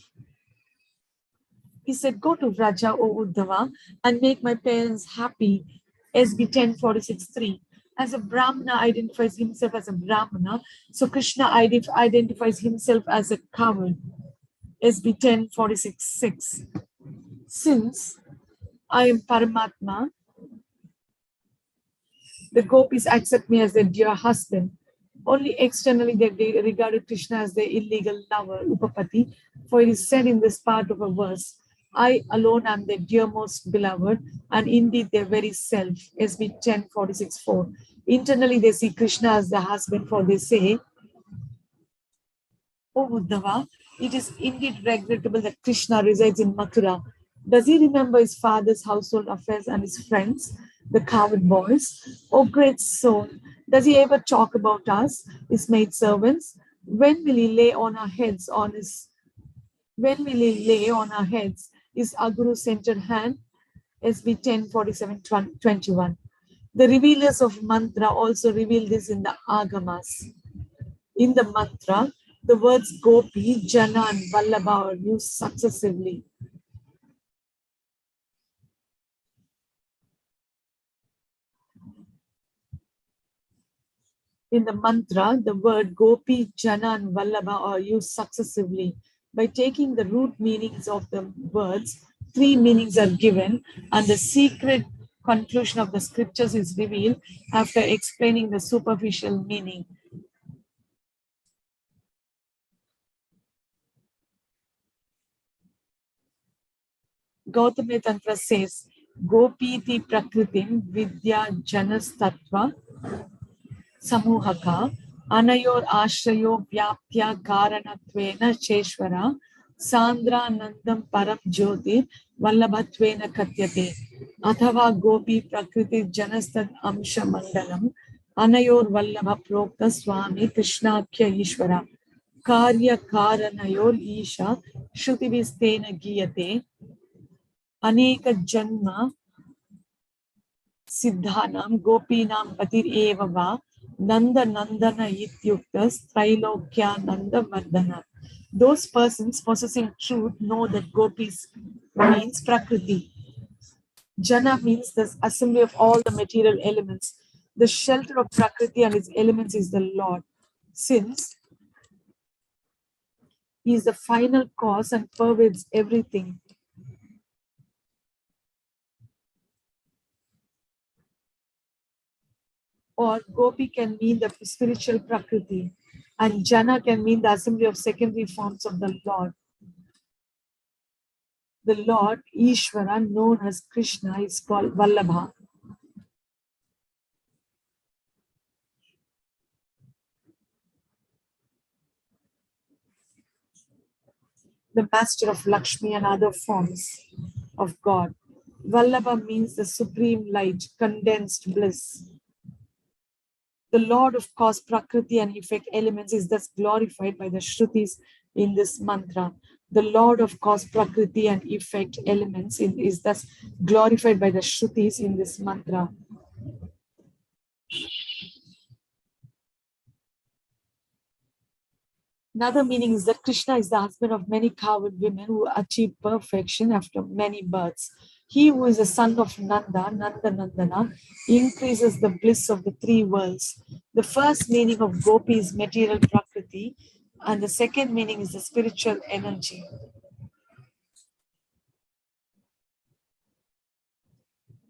He said, go to Vraja, O Uddhava, and make my parents happy. SB 1046.3. As a Brahmana identifies himself as a Brahmana, so Krishna identifies himself as a coward. SB 1046.6. Since I am Paramatma, the gopis accept me as their dear husband. Only externally they regarded Krishna as their illegal lover, Upapati, for it is said in this part of a verse, I alone am their dearmost beloved, and indeed their very self, SB 1046.4. Internally they see Krishna as their husband, for they say, O Uddhava, it is indeed regrettable that Krishna resides in Mathura. Does he remember his father's household affairs and his friends, the coward boys? O great soul, does he ever talk about us, his maidservants? When will he lay on our heads his Aguru-centered hand? SB 1047.21. The revealers of mantra also reveal this in the Agamas. In the mantra, the words Gopi, Jana, and Vallabha are used successively. In the mantra, the word Gopi, Jana, and Vallabha are used successively. By taking the root meanings of the words, 3 meanings are given, and the secret conclusion of the scriptures is revealed after explaining the superficial meaning. Gautami Tantra says, Gopiti Prakritim Vidya Janas Tattva Samuhaka Anayor Ashrayo Vyaptya Karanatvena Cheshwara Sandra Nandam Param Jyoti Vallabhatvena Katyate Athava Gopi Prakriti Janastad Amsha Mandalam Anayor Vallabha Prokta Swāmī Krishnakya Ishvara Karya Karanayor Isha Shrutibhistena Giyate Aneka Janma Siddhanam Gopinam Patir Eva Va Nanda Nandana Ityuktas Trailokya Nanda Vardhana. Those persons possessing truth know that Gopis means Prakriti. Jana means the assembly of all the material elements. The shelter of Prakriti and its elements is the Lord. Since he is the final cause and pervades everything, or Gopi can mean the spiritual Prakriti, and Jana can mean the assembly of secondary forms of the Lord. The Lord, Ishvara, known as Krishna, is called Vallabha. The master of Lakshmi and other forms of God. Vallabha means the supreme light, condensed bliss. The Lord of cause, Prakriti and effect elements is thus glorified by the Shrutis in this mantra. The Lord of cause, Prakriti and effect elements is thus glorified by the Shrutis in this mantra. Another meaning is that Krishna is the husband of many coward women who achieve perfection after many births. He who is the son of Nanda, Nanda Nandana, increases the bliss of the 3 worlds. The first meaning of Gopi is material Prakriti, and the second meaning is the spiritual energy.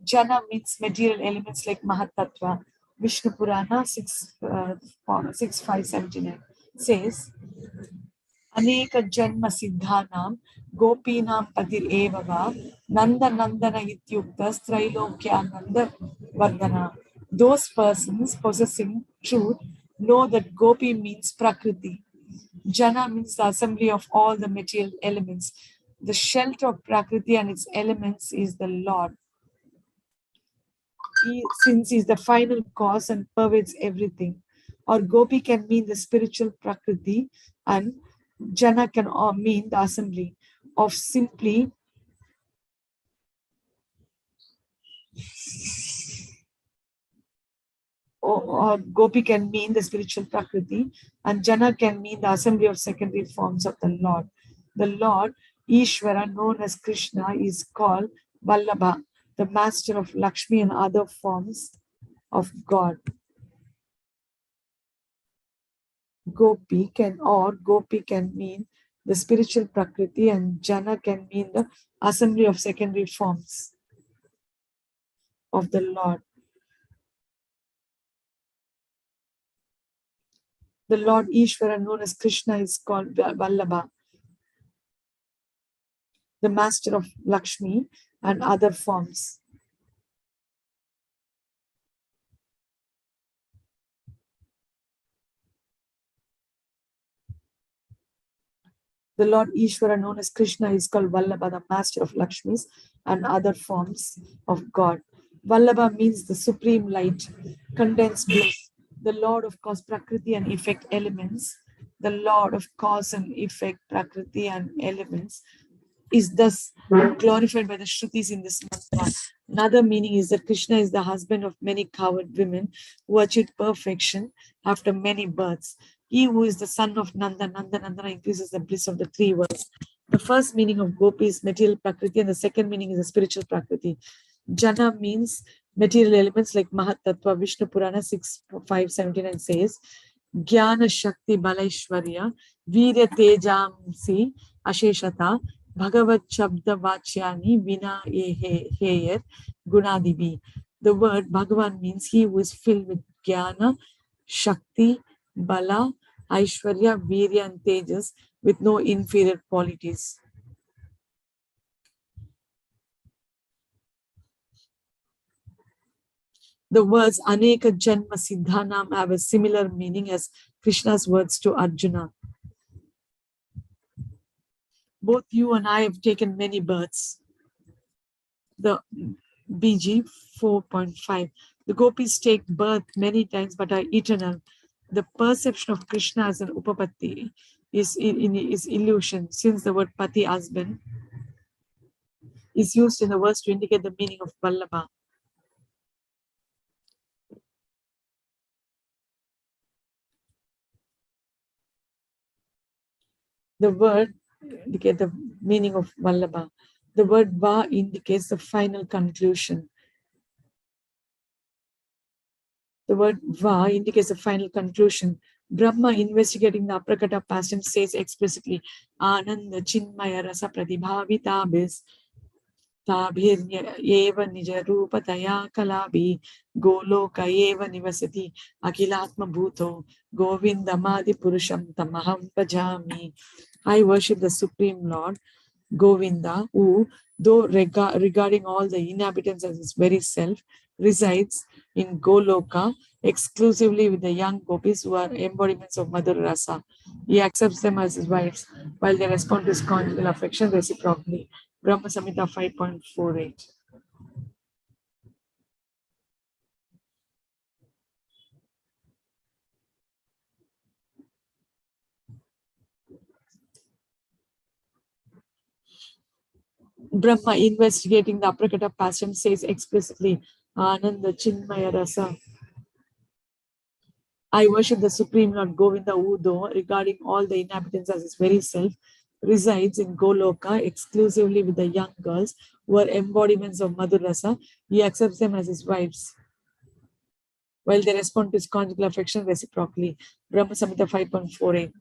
Jana means material elements like Mahatattva. Vishnu Purana 6.579 says, Aneka Janma Siddhanam Gopinam Patir Evava Nanda Nandana Ityuktas Trailokya Nanda Vardhana. Those persons possessing truth know that Gopi means Prakriti. Jana means the assembly of all the material elements. The shelter of Prakriti and its elements is the Lord. Since he is the final cause and pervades everything. Or Gopi can mean the spiritual Prakriti, and Jana can mean the assembly of simply or Gopi can mean the spiritual Prakriti, and Jana can mean the assembly of secondary forms of the Lord. The Lord, Ishvara, known as Krishna, is called Vallabha, the master of Lakshmi and other forms of God. Gopi can mean the spiritual Prakriti, and Jana can mean the assembly of secondary forms of the Lord. The Lord Ishvara, known as Krishna, is called Vallabha, the master of Lakshmi and other forms. The Lord Ishvara, known as Krishna, is called Vallabha, the master of Lakshmis and other forms of God. Vallabha means the supreme light, condensed bliss, the Lord of cause, Prakriti and effect elements. The Lord of cause and effect, Prakriti and elements is thus glorified by the Shrutis in this mantra. Another meaning is that Krishna is the husband of many cowherd women who achieved perfection after many births. He who is the son of Nanda, Nandana increases the bliss of the three worlds. The first meaning of Gopi is material Prakriti, and the second meaning is the spiritual Prakriti. Jana means material elements like Mahat Tattva. Vishnu Purana 6.579 says, Jnana Shakti Balaishwarya Virya Tejamsi Asheshata Bhagavad Shabda Vachyani Vina Heyer Gunadibi. The word Bhagavan means he who is filled with Jnana, Shakti, Bala, Aishwarya, Virya and Tejas with no inferior qualities. The words Aneka Janma Siddhanam have a similar meaning as Krishna's words to Arjuna. Both you and I have taken many births. The BG 4.5. The gopis take birth many times but are eternal. The perception of Krishna as an upapatti is illusion, since the word pati, husband, is used in the verse to indicate the meaning of Vallabha. The word indicates the meaning of Vallabha. The word Va indicates the final conclusion. The word Va indicates the final conclusion. Brahma, investigating the Aprakata past tense, says explicitly, Ananda Chinmaya Rasa Pradibhavitabis Tabhir Eva Nija Rupataya Kalabi Goloka Eva Nivasati Akilatma Bhuto Govindamadi Purusham Tamaham Pajami. I worship the Supreme Lord, Govinda, who, though regarding all the inhabitants as his very self, resides in Goloka exclusively with the young gopis who are embodiments of Madhura Rasa. He accepts them as his wives, while they respond to his conjugal affection reciprocally. Brahma Samhita 5.48. Brahma, investigating the Aprakata passion, says explicitly, Ananda Chinmaya Rasa. I worship the Supreme Lord Govinda, who, though regarding all the inhabitants as his very self, resides in Goloka exclusively with the young girls who are embodiments of Madhura Rasa. He accepts them as his wives, while they respond to his conjugal affection reciprocally. Brahma Samhita 5.48.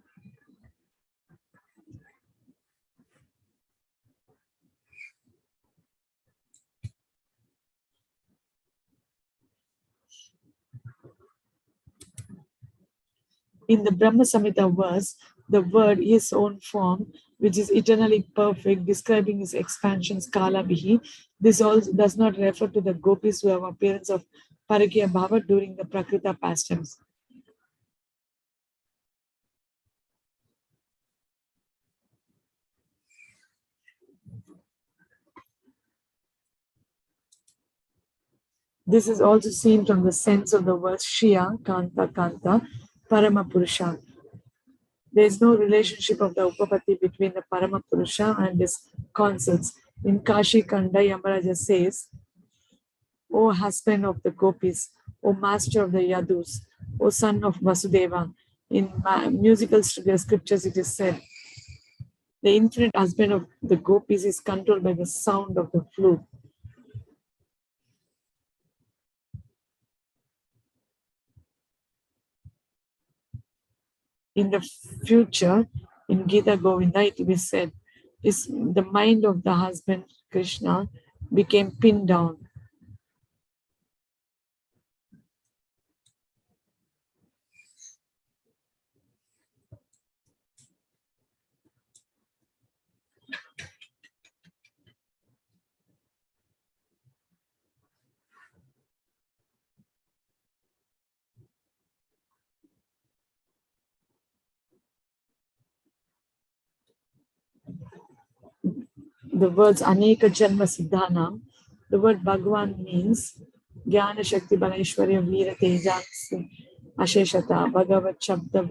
In the Brahma Samhita verse, the word his own form, which is eternally perfect, describing his expansions, Kala Bihi. This also does not refer to the gopis who have appearance of Parakya Bhava during the Prakrita pastimes. This is also seen from the sense of the words Shriya, Kanta, Kanta, Paramapurusha. There is no relationship of the Upapati between the Paramapurusha and his consorts. In Kashi Kanda, Yamaraja says, O husband of the gopis, O master of the yadus, O son of Vasudeva. In musical scriptures it is said, the infinite husband of the gopis is controlled by the sound of the flute. In the future, in Gita Govinda, it is said, is the mind of the husband Krishna became pinned down. The words Aneka Janma Siddhanam, the word Bhagwan means Jnana Shakti Baleshwarya Veera Tejas Asheshata Bhagavat Shabda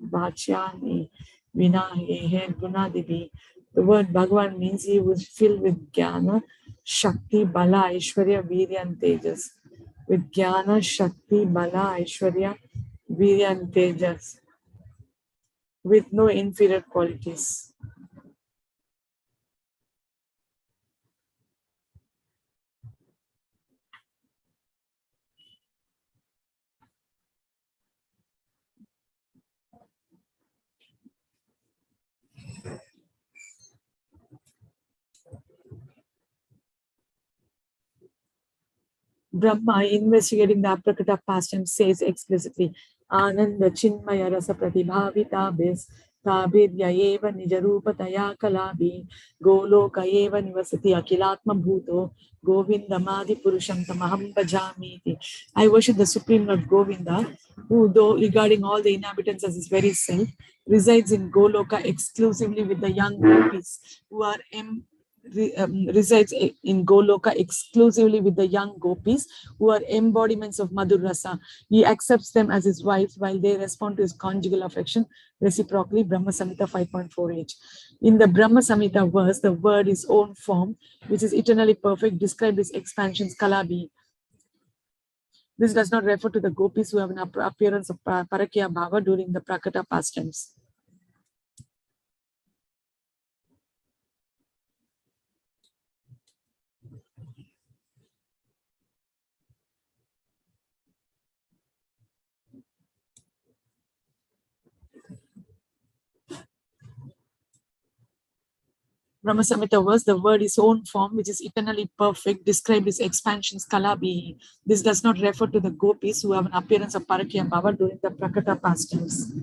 Vachyani Vinahe Gunadivi. The word Bhagwan means he was filled with Jnana, Shakti, Bala, Aishwarya, Veerya and Tejas. With Jnana, Shakti, Bala, Aishwarya, Veerya and Tejas. With no inferior qualities. Brahma, investigating the Aprakata pastime, says explicitly, Ananda Chinmaya Rasa Pratibhavita Bis Tabidya Eva Nijarupa Taya Kalabi Goloka Eva Nivasati Akilatma Bhuto Govinda Madi Purusham Tamaham Bhajami. I worship the Supreme Lord Govinda, who, though regarding all the inhabitants as his very self, resides in Goloka exclusively with the young gopis who are resides in Goloka exclusively with the young gopis who are embodiments of Madhur Rasa. He accepts them as his wives while they respond to his conjugal affection reciprocally. Brahma Samhita 5.4h. In the Brahma Samhita verse, the word is own form, which is eternally perfect, described as expansions Kalabi. This does not refer to the gopis who have an appearance of Parakya Bhava during the Prakata pastimes. Brahma Samhita verse, the word is own form, which is eternally perfect, described as expansions Kalabi. This does not refer to the gopis who have an appearance of Parakya Bhava during the Prakata pastimes.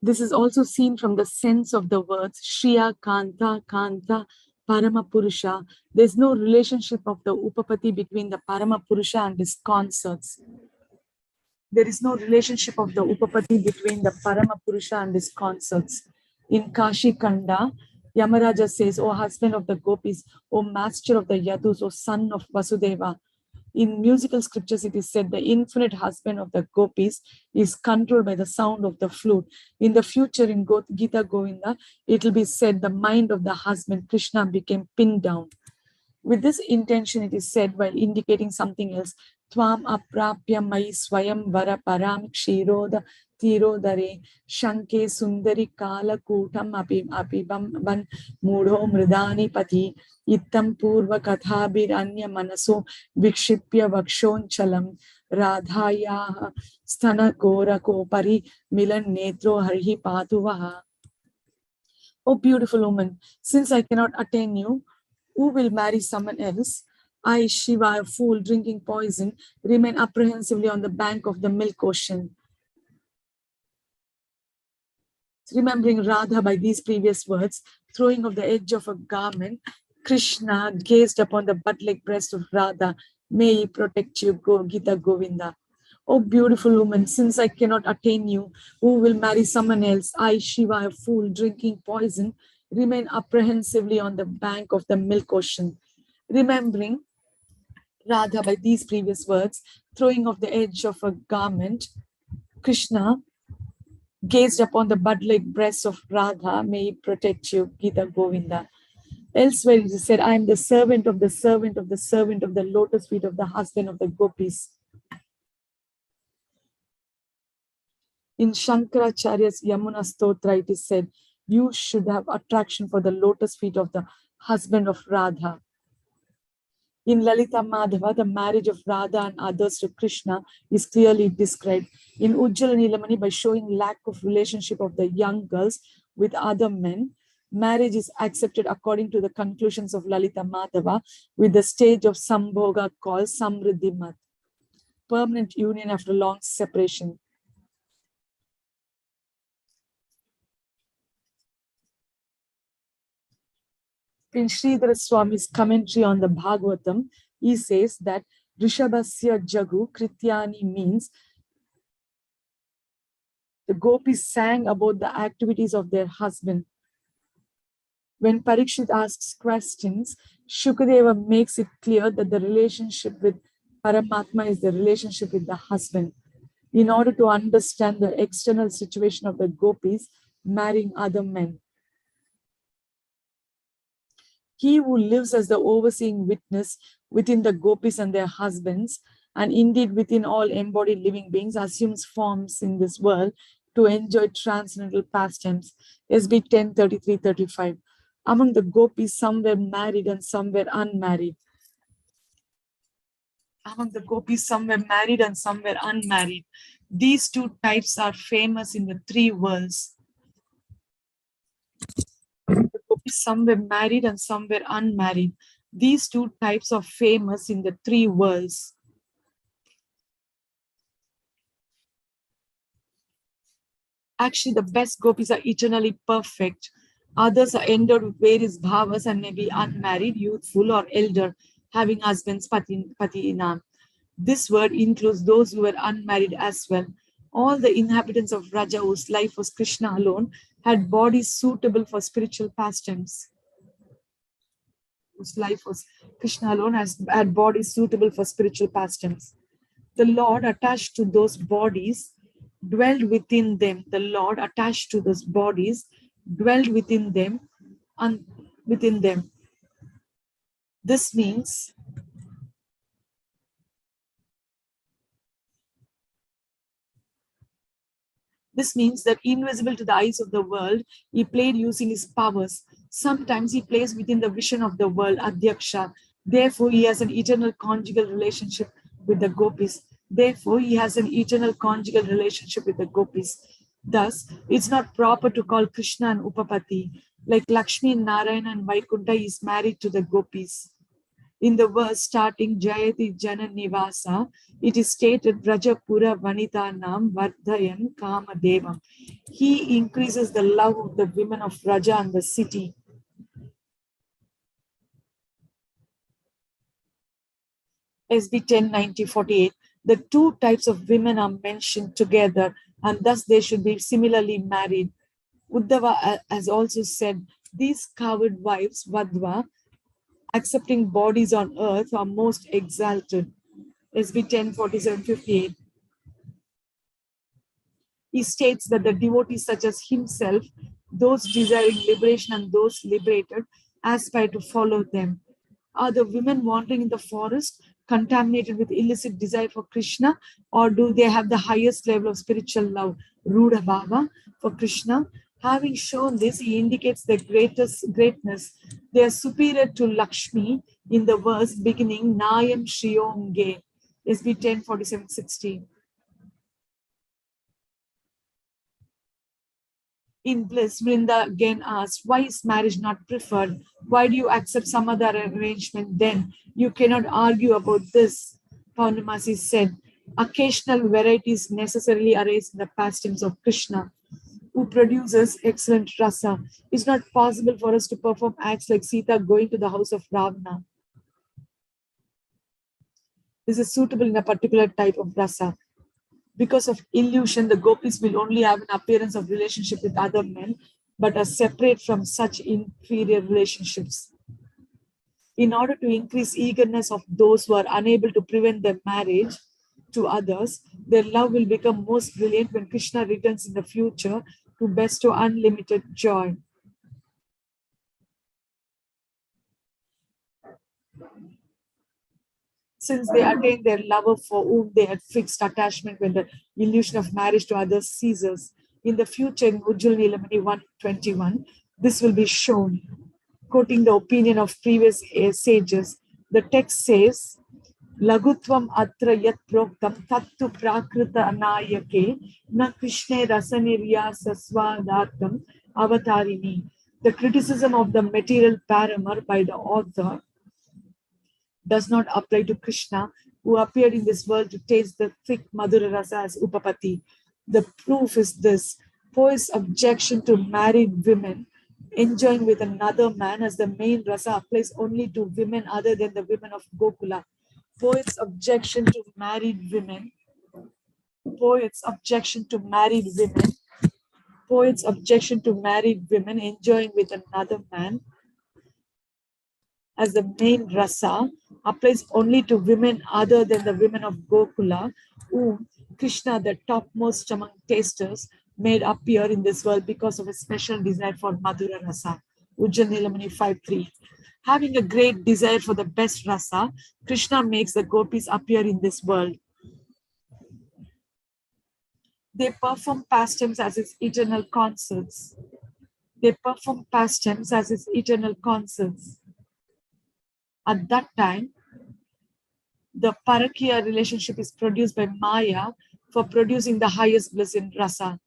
This is also seen from the sense of the words Shriya, Kanta, Kanta, Paramapurusha. There's no relationship of the Upapati between the Paramapurusha and his consorts. There is no relationship of the Upapati between the Paramapurusha and his consorts. In Kashi Kanda, Yamaraja says, O husband of the gopis, O master of the yadus, O son of Vasudeva. In musical scriptures, it is said the infinite husband of the gopis is controlled by the sound of the flute. In the future, in Gita Govinda, it will be said the mind of the husband, Krishna, became pinned down. With this intention, it is said while indicating something else, Tvam aprapya mai swayam vara param kshiroda tirodare shanke sundari kala kutam apibam van mudho mridani pati ittam purva kathabiranya manaso vikshipya vakshonchalam radhaya sthana kora kopari milan netro harhi patuvaha. Oh, beautiful woman, since I cannot attain you, who will marry someone else? I, Shiva, a fool, drinking poison, remain apprehensively on the bank of the milk ocean. Remembering Radha by these previous words, throwing off the edge of a garment, Krishna gazed upon the butt-like breast of Radha. May he protect you, Gita Govinda. Oh, beautiful woman, since I cannot attain you, who will marry someone else? I, Shiva, a fool, drinking poison, remain apprehensively on the bank of the milk ocean. Remembering Radha by these previous words, throwing off the edge of a garment, Krishna gazed upon the bud-like breasts of Radha. May he protect you, Gita Govinda. Elsewhere it is said, I am the servant of the servant of the servant of the lotus feet of the husband of the gopis. In Shankaracharya's Yamuna Stotra, it is said, you should have attraction for the lotus feet of the husband of Radha. In Lalita Madhava, the marriage of Radha and others to Krishna is clearly described. In Ujjala Nilamani, by showing lack of relationship of the young girls with other men, marriage is accepted according to the conclusions of Lalita Madhava with the stage of Sambhoga called Samriddhimat, permanent union after long separation. In Śrīla Swāmī's commentary on the Bhagavatam, he says that Rishabhasya Jagu Krityani means the gopis sang about the activities of their husband. When Parikshit asks questions, Shukadeva makes it clear that the relationship with Paramatma is the relationship with the husband. In order to understand the external situation of the gopis marrying other men, he who lives as the overseeing witness within the gopis and their husbands, and indeed within all embodied living beings, assumes forms in this world to enjoy transcendental pastimes. SB 10:33-35. Among the gopis, some were married and some were unmarried. Among the gopis, some were married and some were unmarried. These two types are famous in the three worlds. Some were married and some were unmarried. These two types are famous in the three worlds. Actually, the best gopis are eternally perfect. Others are endowed with various bhavas and may be unmarried, youthful, or elder, having husbands, patinam. This word includes those who were unmarried as well. All the inhabitants of Raja, whose life was Krishna alone, had bodies suitable for spiritual pastimes. Whose life was Krishna alone had bodies suitable for spiritual pastimes. The Lord attached to those bodies dwelled within them. The Lord attached to those bodies dwelled within them and within them. This means that invisible to the eyes of the world, he played using his powers. Sometimes he plays within the vision of the world, Adhyaksha. Therefore, he has an eternal conjugal relationship with the gopis. Therefore, he has an eternal conjugal relationship with the gopis. Thus, it's not proper to call Krishna an Upapati. Like Lakshmi, Narayana, and Vaikuntha, he is married to the gopis. In the verse starting Jayati Jana Nivasa, it is stated Rajapura Vanita Nam Vardhayan Kama Devam. He increases the love of the women of Raja and the city. SB 10:90-48. The two types of women are mentioned together, and thus they should be similarly married. Uddhava has also said, these coward wives, Vadva, accepting bodies on earth, are most exalted. SB 1047-58. He states that the devotees such as himself, those desiring liberation and those liberated, aspire to follow them. Are the women wandering in the forest contaminated with illicit desire for Krishna, or do they have the highest level of spiritual love, Rudha Bhava, for Krishna? Having shown this, he indicates their greatness. They are superior to Lakshmi in the verse beginning Nayam Shriyom Ge, SB 1047-60. In bliss, Vrinda again asked, why is marriage not preferred? Why do you accept some other arrangement then? You cannot argue about this. Purnamasi said, occasional varieties necessarily arise in the pastimes of Krishna, who produces excellent rasa. It's not possible for us to perform acts like Sita going to the house of Ravana. This is suitable in a particular type of rasa. Because of illusion, the gopis will only have an appearance of relationship with other men, but are separate from such inferior relationships. In order to increase eagerness of those who are unable to prevent their marriage to others, their love will become most brilliant when Krishna returns in the future to bestow unlimited joy. Since they attain their lover for whom they had fixed attachment when the illusion of marriage to others ceases. In the future, in Ujjwal Nilamani 121, this will be shown. Quoting the opinion of previous sages, the text says, Lagutvam atra yat proktam tattu prakrita anayake na krishne rasanirya sasvadartam avatarini. The criticism of the material paramar by the author does not apply to Krishna, who appeared in this world to taste the thick Madhura Rasa as Upapati. The proof is this. Poets' objection to married women enjoying with another man as the main rasa applies only to women other than the women of Gokula. Poets' objection to married women enjoying with another man as the main rasa applies only to women other than the women of Gokula, whom Krishna, the topmost among tasters, made appear in this world because of a special desire for Madhura Rasa. Ujjwal Nilamani 5.3. Having a great desire for the best rasa, Krishna makes the gopis appear in this world. They perform pastimes as his eternal concerts. At that time, the Parakiya relationship is produced by Maya for producing the highest bliss in rasa.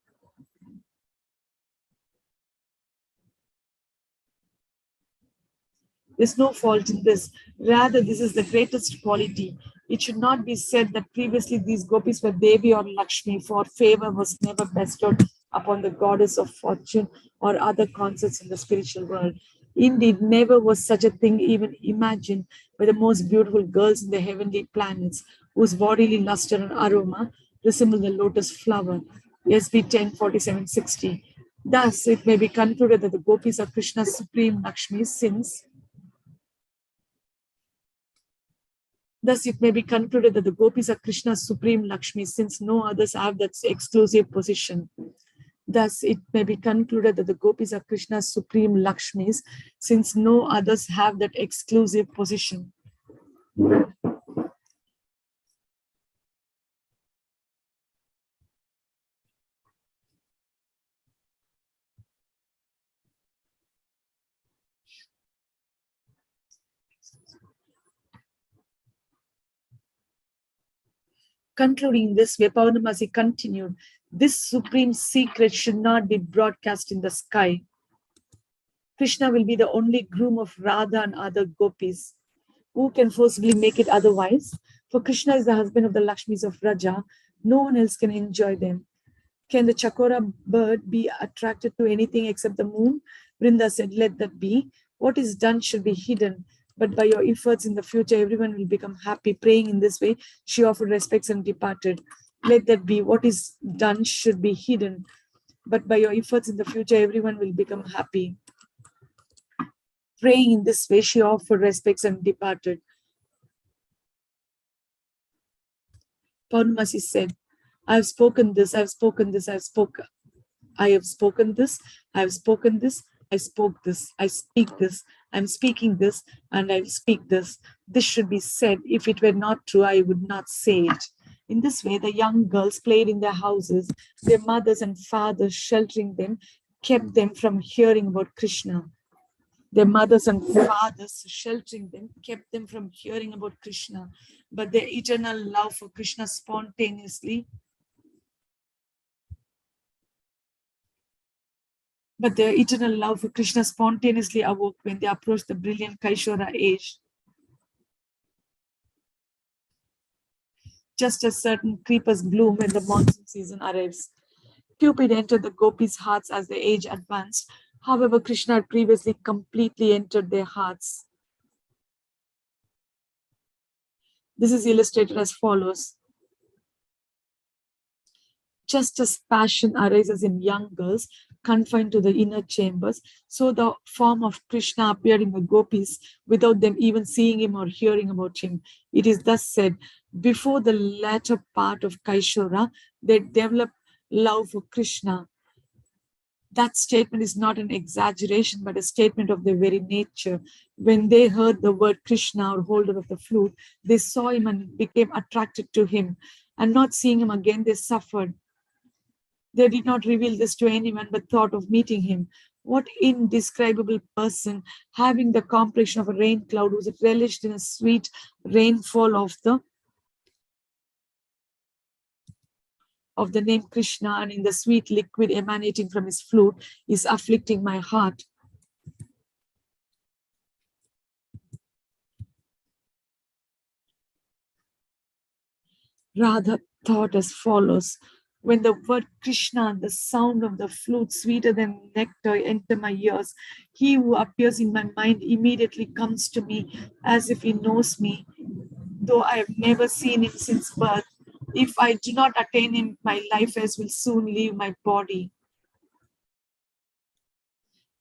There's no fault in this. Rather, this is the greatest quality. It should not be said that previously these gopis were Devi or Lakshmi, for favor was never bestowed upon the goddess of fortune or other consorts in the spiritual world. Indeed, never was such a thing even imagined by the most beautiful girls in the heavenly planets, whose bodily luster and aroma resemble the lotus flower. SB 1047-60. Thus, it may be concluded that the gopis are Krishna's supreme Lakshmi, since no others have that exclusive position. Thus, it may be concluded that the gopis are Krishna's supreme Lakshmis, since no others have that exclusive position. Concluding this way, Purnamasi continued, this supreme secret should not be broadcast in the sky. Krishna will be the only groom of Radha and other gopis. Who can forcibly make it otherwise? For Krishna is the husband of the Lakshmis of Raja. No one else can enjoy them. Can the Chakora bird be attracted to anything except the moon? Vrinda said, let that be. What is done should be hidden. But by your efforts in the future, everyone will become happy. Praying in this way, she offered respects and departed. Let that be. What is done should be hidden. But by your efforts in the future, everyone will become happy. Praying in this way, she offered respects and departed. Purnamasi said, I have spoken this, I have spoken this, I have spoken. I have spoken this, I have spoken this, I spoke this, I speak this, I'm speaking this, and I speak this. This should be said. If it were not true, I would not say it. In this way, the young girls played in their houses, their mothers and fathers sheltering them, kept them from hearing about Krishna. Their mothers and fathers sheltering them, kept them from hearing about Krishna. But their eternal love for Krishna spontaneously awoke when they approached the brilliant Kaishora age. Just as certain creepers bloom when the monsoon season arrives. Cupid entered the gopis' hearts as the age advanced. However, Krishna had previously completely entered their hearts. This is illustrated as follows. Just as passion arises in young girls confined to the inner chambers, so the form of Krishna appeared in the gopis without them even seeing him or hearing about him. It is thus said, before the latter part of Kaishora, they developed love for Krishna. That statement is not an exaggeration, but a statement of their very nature. When they heard the word Krishna or holder of the flute, they saw him and became attracted to him. And not seeing him again, they suffered. They did not reveal this to anyone, but thought of meeting him. What indescribable person, having the complexion of a rain cloud, who relished in a sweet rainfall of the name Krishna and in the sweet liquid emanating from his flute, is afflicting my heart. Radha thought as follows. When the word Krishna and the sound of the flute sweeter than nectar enter my ears, he who appears in my mind immediately comes to me as if he knows me, though I have never seen him since birth. If I do not attain him, my life as will soon leave my body.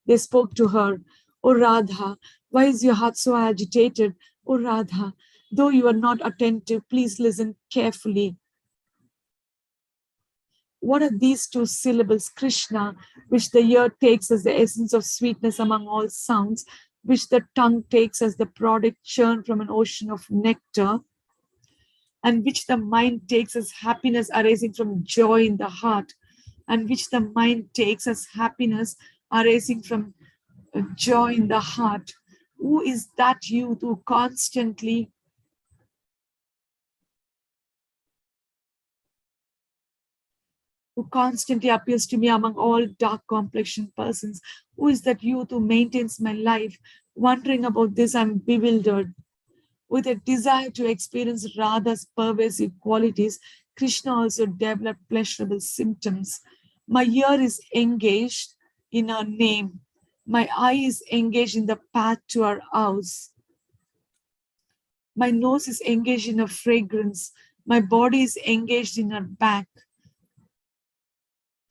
They spoke to her, O Radha, why is your heart so agitated? O Radha, though you are not attentive, please listen carefully. What are these two syllables, Krishna, which the ear takes as the essence of sweetness among all sounds, which the tongue takes as the product churned from an ocean of nectar, and which the mind takes as happiness arising from joy in the heart, and which the mind takes as happiness arising from joy in the heart? Who is that youth who constantly appears to me among all dark complexioned persons? Who is that youth who maintains my life? Wondering about this, I'm bewildered. With a desire to experience Radha's pervasive qualities, Krishna also developed pleasurable symptoms. My ear is engaged in her name. My eye is engaged in the path to her house. My nose is engaged in her fragrance. My body is engaged in her back.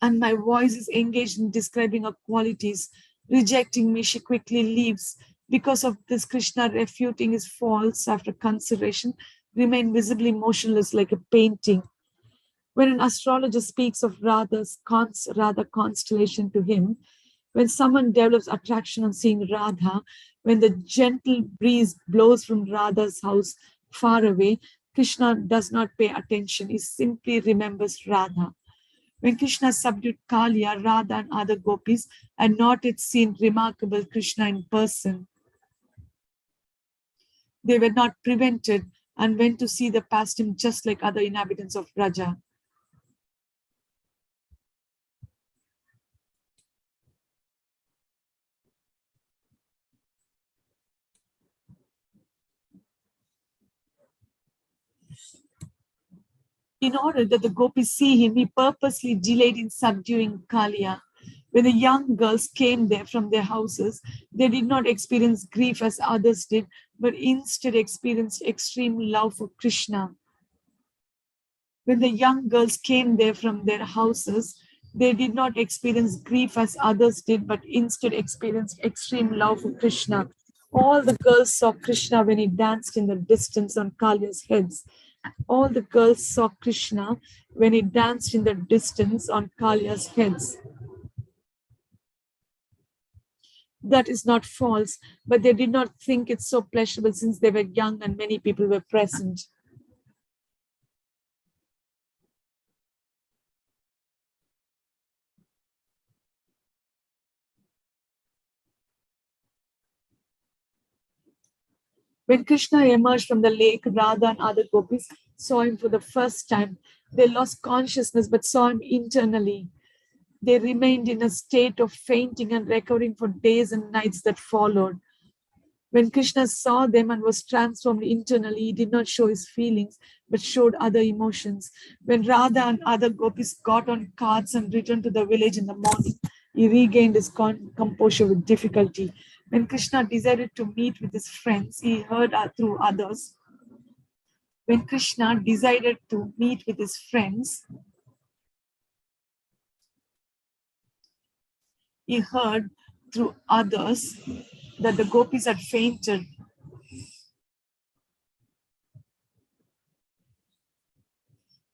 And my voice is engaged in describing her qualities. Rejecting me, she quickly leaves. Because of this, Krishna, refuting his faults after consideration, remained visibly motionless like a painting. When an astrologer speaks of Radha constellation to him, when someone develops attraction on seeing Radha, when the gentle breeze blows from Radha's house far away, Krishna does not pay attention. He simply remembers Radha. When Krishna subdued Kaliya, Radha and other gopis had not yet seen remarkable Krishna in person. They were not prevented and went to see the pastime just like other inhabitants of Braja. In order that the gopis see him, he purposely delayed in subduing Kaliya. When the young girls came there from their houses, they did not experience grief as others did, but instead experienced extreme love for Krishna. When the young girls came there from their houses, they did not experience grief as others did, but instead experienced extreme love for Krishna. All the girls saw Krishna when he danced in the distance on Kaliya's heads. All the girls saw Krishna when he danced in the distance on Kalya's heads. That is not false, but they did not think it so pleasurable since they were young and many people were present. When Krishna emerged from the lake, Radha and other gopis saw him for the first time. They lost consciousness but saw him internally. They remained in a state of fainting and recovering for days and nights that followed. When Krishna saw them and was transformed internally, he did not show his feelings, but showed other emotions. When Radha and other gopis got on carts and returned to the village in the morning, he regained his composure with difficulty. When Krishna decided to meet with his friends, he heard through others. When Krishna decided to meet with his friends, he heard through others that the gopis had fainted.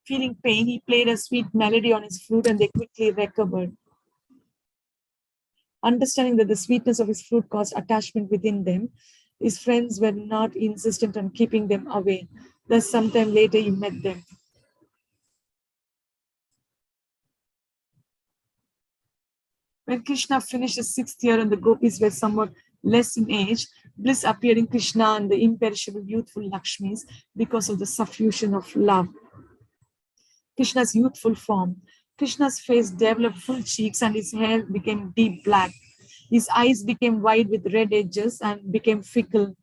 Feeling pain, he played a sweet melody on his flute and they quickly recovered. Understanding that the sweetness of his flute caused attachment within them, his friends were not insistent on keeping them away. Thus, sometime later, he met them. When Krishna finished his 6th year and the gopis were somewhat less in age, bliss appeared in Krishna and the imperishable youthful Lakshmis because of the suffusion of love. Krishna's youthful form. Krishna's face developed full cheeks and his hair became deep black. His eyes became wide with red edges and became fickle.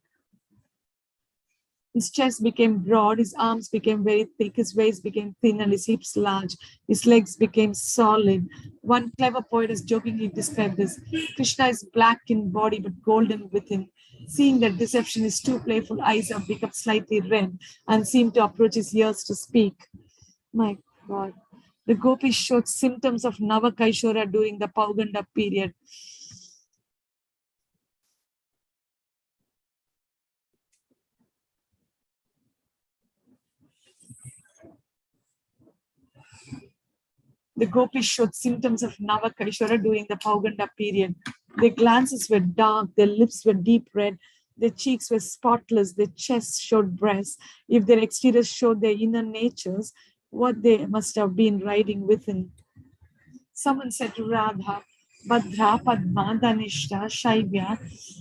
His chest became broad, his arms became very thick, his waist became thin, and his hips large. His legs became solid. One clever poet has jokingly described this. Krishna is black in body but golden within. Seeing that deception, his two playful eyes have become slightly red and seem to approach his ears to speak. My God. The gopis showed symptoms of Navakaishora during the Pauganda period. The gopis showed symptoms of Navakaishora during the Pauganda period. Their glances were dark, their lips were deep red, their cheeks were spotless, their chests showed breasts. If their exteriors showed their inner natures, what they must have been riding within. Someone said to Radha, Bhadra, Padma, Dhanishta, Shaivya,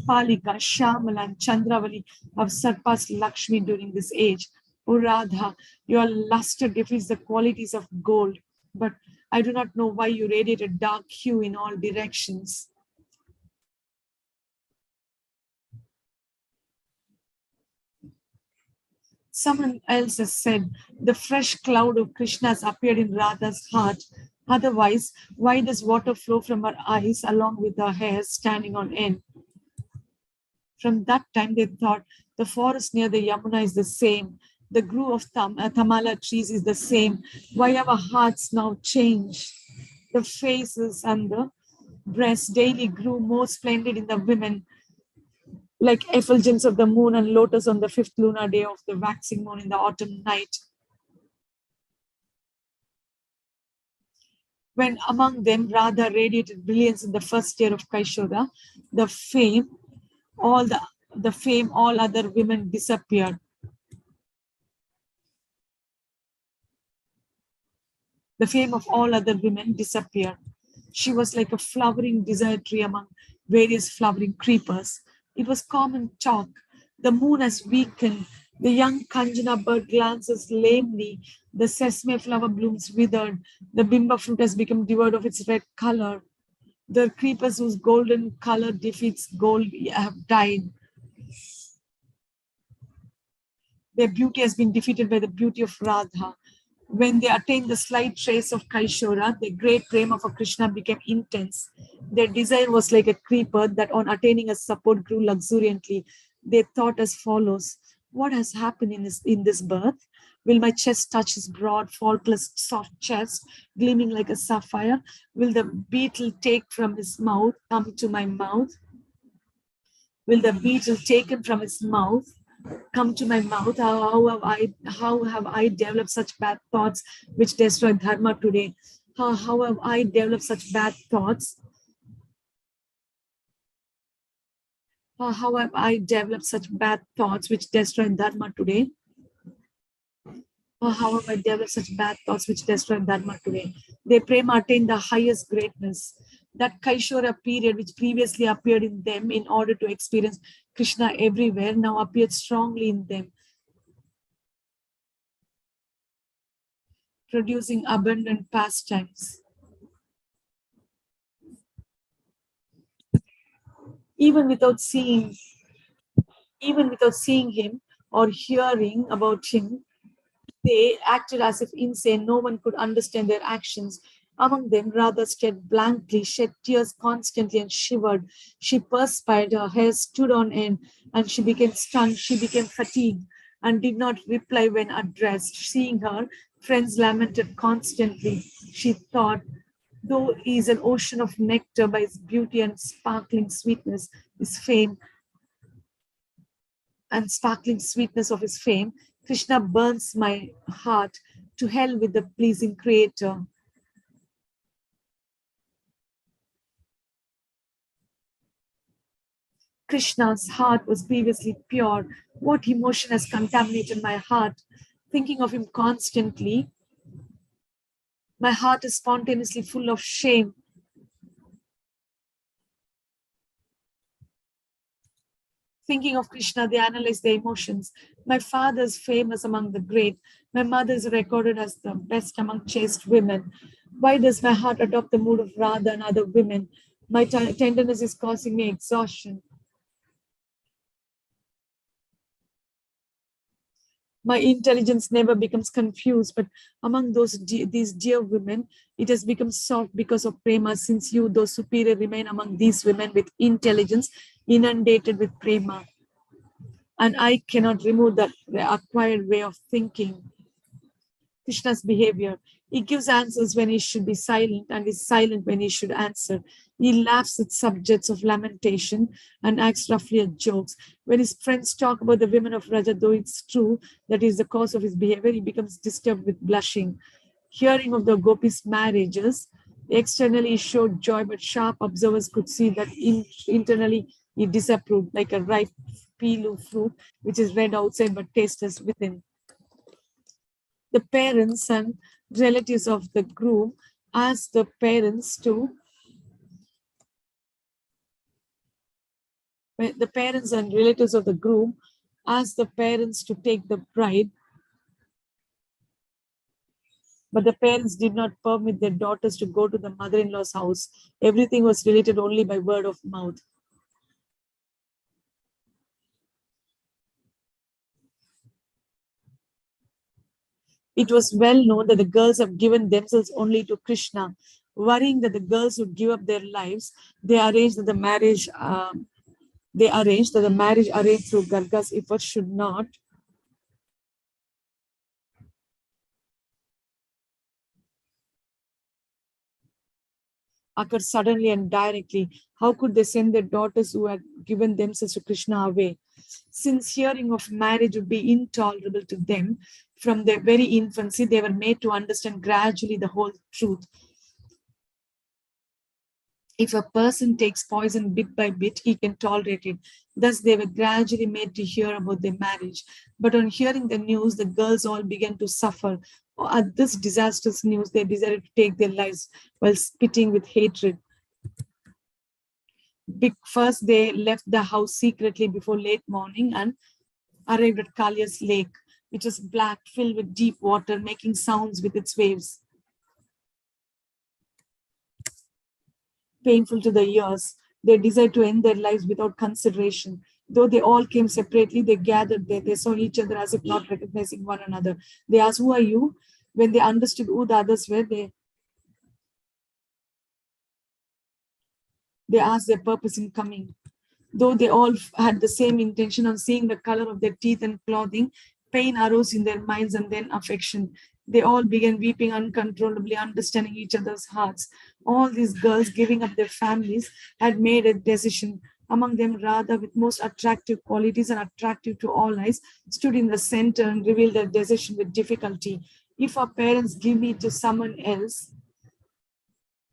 Palika, Shyamala, and Chandravali have surpassed Lakshmi during this age. O Radha, your luster defeats the qualities of gold, but I do not know why you radiate a dark hue in all directions. Someone else has said, the fresh cloud of Krishna has appeared in Radha's heart. Otherwise, why does water flow from her eyes along with her hair standing on end? From that time, they thought the forest near the Yamuna is the same. The grove of Tamala trees is the same. Why our hearts now change? The faces and the breasts daily grew more splendid in the women, like effulgence of the moon and lotus on the 5th lunar day of the waxing moon in the autumn night. When among them Radha radiated brilliance in the first year of Kaishora, the fame all other women disappeared. The fame of all other women disappeared. She was like a flowering desire tree among various flowering creepers. It was common talk. The moon has weakened. The young Kanjana bird glances lamely. The sesame flower blooms withered. The bimba fruit has become devoid of its red color. The creepers whose golden color defeats gold have died. Their beauty has been defeated by the beauty of Radha. When they attained the slight trace of Kaishora, the great prema for Krishna became intense. Their desire was like a creeper that on attaining a support grew luxuriantly. They thought as follows, what has happened in this birth? Will my chest touch his broad, faultless, soft chest, gleaming like a sapphire? Will the beetle take from his mouth come to my mouth? Will the beetle taken from his mouth come to my mouth? How have I developed such bad thoughts which destroy dharma today? How have I developed such bad thoughts? How have I developed such bad thoughts which destroy dharma today? How have I developed such bad thoughts which destroy dharma today? They prema attain the highest greatness. That Kaishora period which previously appeared in them in order to experience Krishna everywhere now appeared strongly in them, producing abundant pastimes. Even without seeing him or hearing about him, they acted as if insane. No one could understand their actions. Among them, Radha stared blankly, shed tears constantly, and shivered. She perspired, her hair stood on end, and she became stunned. She became fatigued and did not reply when addressed. Seeing her, friends lamented constantly. She thought, though he is an ocean of nectar by his beauty and sparkling sweetness, his fame, and sparkling sweetness of his fame, Krishna burns my heart. To hell with the pleasing creator. Krishna's heart was previously pure. What emotion has contaminated my heart? Thinking of him constantly, my heart is spontaneously full of shame. Thinking of Krishna, they analyze their emotions. My father is famous among the great. My mother is recorded as the best among chaste women. Why does my heart adopt the mood of Radha and other women? My tenderness is causing me exhaustion. My intelligence never becomes confused, but among these dear women, it has become soft because of prema. Since you, those superior, remain among these women with intelligence inundated with prema, and I cannot remove that acquired way of thinking. Krishna's behavior. He gives answers when he should be silent and is silent when he should answer. He laughs at subjects of lamentation and acts roughly at jokes. When his friends talk about the women of Raja, though it's true that is the cause of his behavior, he becomes disturbed with blushing. Hearing of the gopis' marriages, externally he showed joy, but sharp observers could see that internally he disapproved, like a ripe pilu fruit, which is red outside but tasteless within. The parents and relatives of the groom asked the parents and relatives of the groom asked the parents to take the bride, but the parents did not permit their daughters to go to the mother-in-law's house. Everything was related only by word of mouth. It was well known that the girls have given themselves only to Krishna. Worrying that the girls would give up their lives, they arranged that the marriage arranged through Garga's efforts should not occur suddenly and directly. How could they send their daughters who had given themselves to Krishna away? Since hearing of marriage would be intolerable to them, from their very infancy, they were made to understand gradually the whole truth. If a person takes poison bit by bit, he can tolerate it. Thus, they were gradually made to hear about their marriage. But on hearing the news, the girls all began to suffer. At this disastrous news, they decided to take their lives while spitting with hatred. First, they left the house secretly before late morning and arrived at Kalia's lake, which was black, filled with deep water, making sounds with its waves. Painful to the ears, they decided to end their lives without consideration. Though they all came separately, they gathered there. They saw each other as if not recognizing one another. They asked, "Who are you?" When they understood who the others were, they asked their purpose in coming. Though they all had the same intention on seeing the color of their teeth and clothing, pain arose in their minds and then affection. They all began weeping uncontrollably, understanding each other's hearts. All these girls, giving up their families, had made a decision. Among them, Radha, with most attractive qualities and attractive to all eyes, stood in the center and revealed their decision with difficulty. If our parents give me to someone else,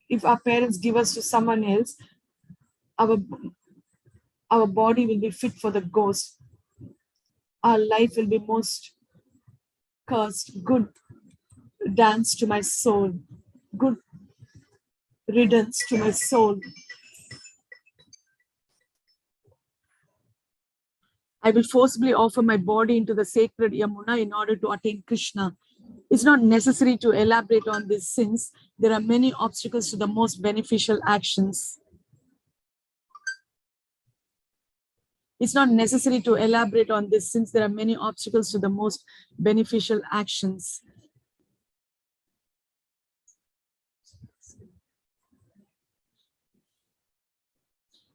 if our parents give us to someone else, our body will be fit for the ghost. Our life will be most cursed. Good dance to my soul. Good riddance to my soul. I will forcibly offer my body into the sacred Yamuna in order to attain Krishna. It's not necessary to elaborate on this since there are many obstacles to the most beneficial actions. It's not necessary to elaborate on this since there are many obstacles to the most beneficial actions.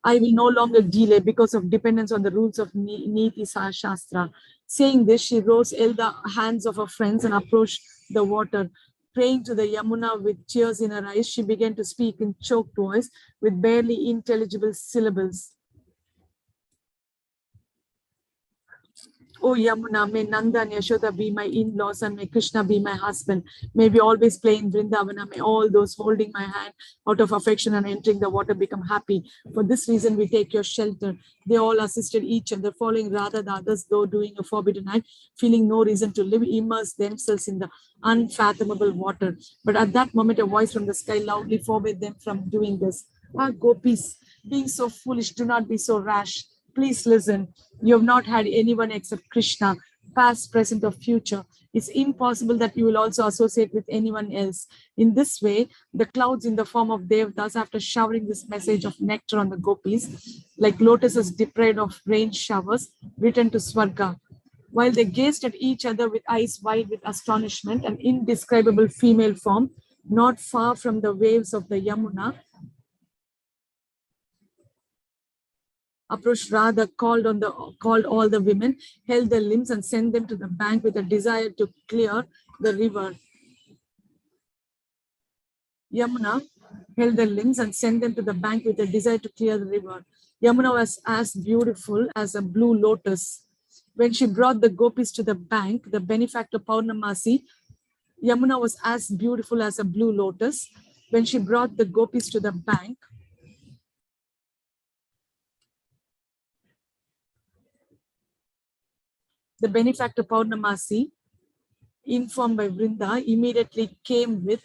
I will no longer delay because of dependence on the rules of Niti Shastra. Saying this, she rose, held the hands of her friends and approached the water. Praying to the Yamuna with tears in her eyes, she began to speak in choked voice with barely intelligible syllables. Oh Yamuna, may Nanda and Yashoda be my in-laws and may Krishna be my husband. May we always play in Vrindavana. May all those holding my hand out of affection and entering the water become happy. For this reason, we take your shelter. They all assisted each other, following Radha, the others, though doing a forbidden act, feeling no reason to live, immerse themselves in the unfathomable water. But at that moment, a voice from the sky loudly forbade them from doing this. Ah, gopis, being so foolish, do not be so rash. Please listen. You have not had anyone except Krishna, past, present, or future. It's impossible that you will also associate with anyone else. In this way, the clouds in the form of Devdas, after showering this message of nectar on the gopis, like lotuses deprived of rain showers, returned to Swarga. While they gazed at each other with eyes wide with astonishment, an indescribable female form, not far from the waves of the Yamuna, approached Radha, called all the women, held their limbs and sent them to the bank with a desire to clear the river. Yamuna held their limbs and sent them to the bank with a desire to clear the river. Yamuna was as beautiful as a blue lotus. When she brought the gopis to the bank, the benefactor Purnamasi, Yamuna was as beautiful as a blue lotus. When she brought the gopis to the bank, the benefactor Purnamasi, informed by Vrinda, immediately came with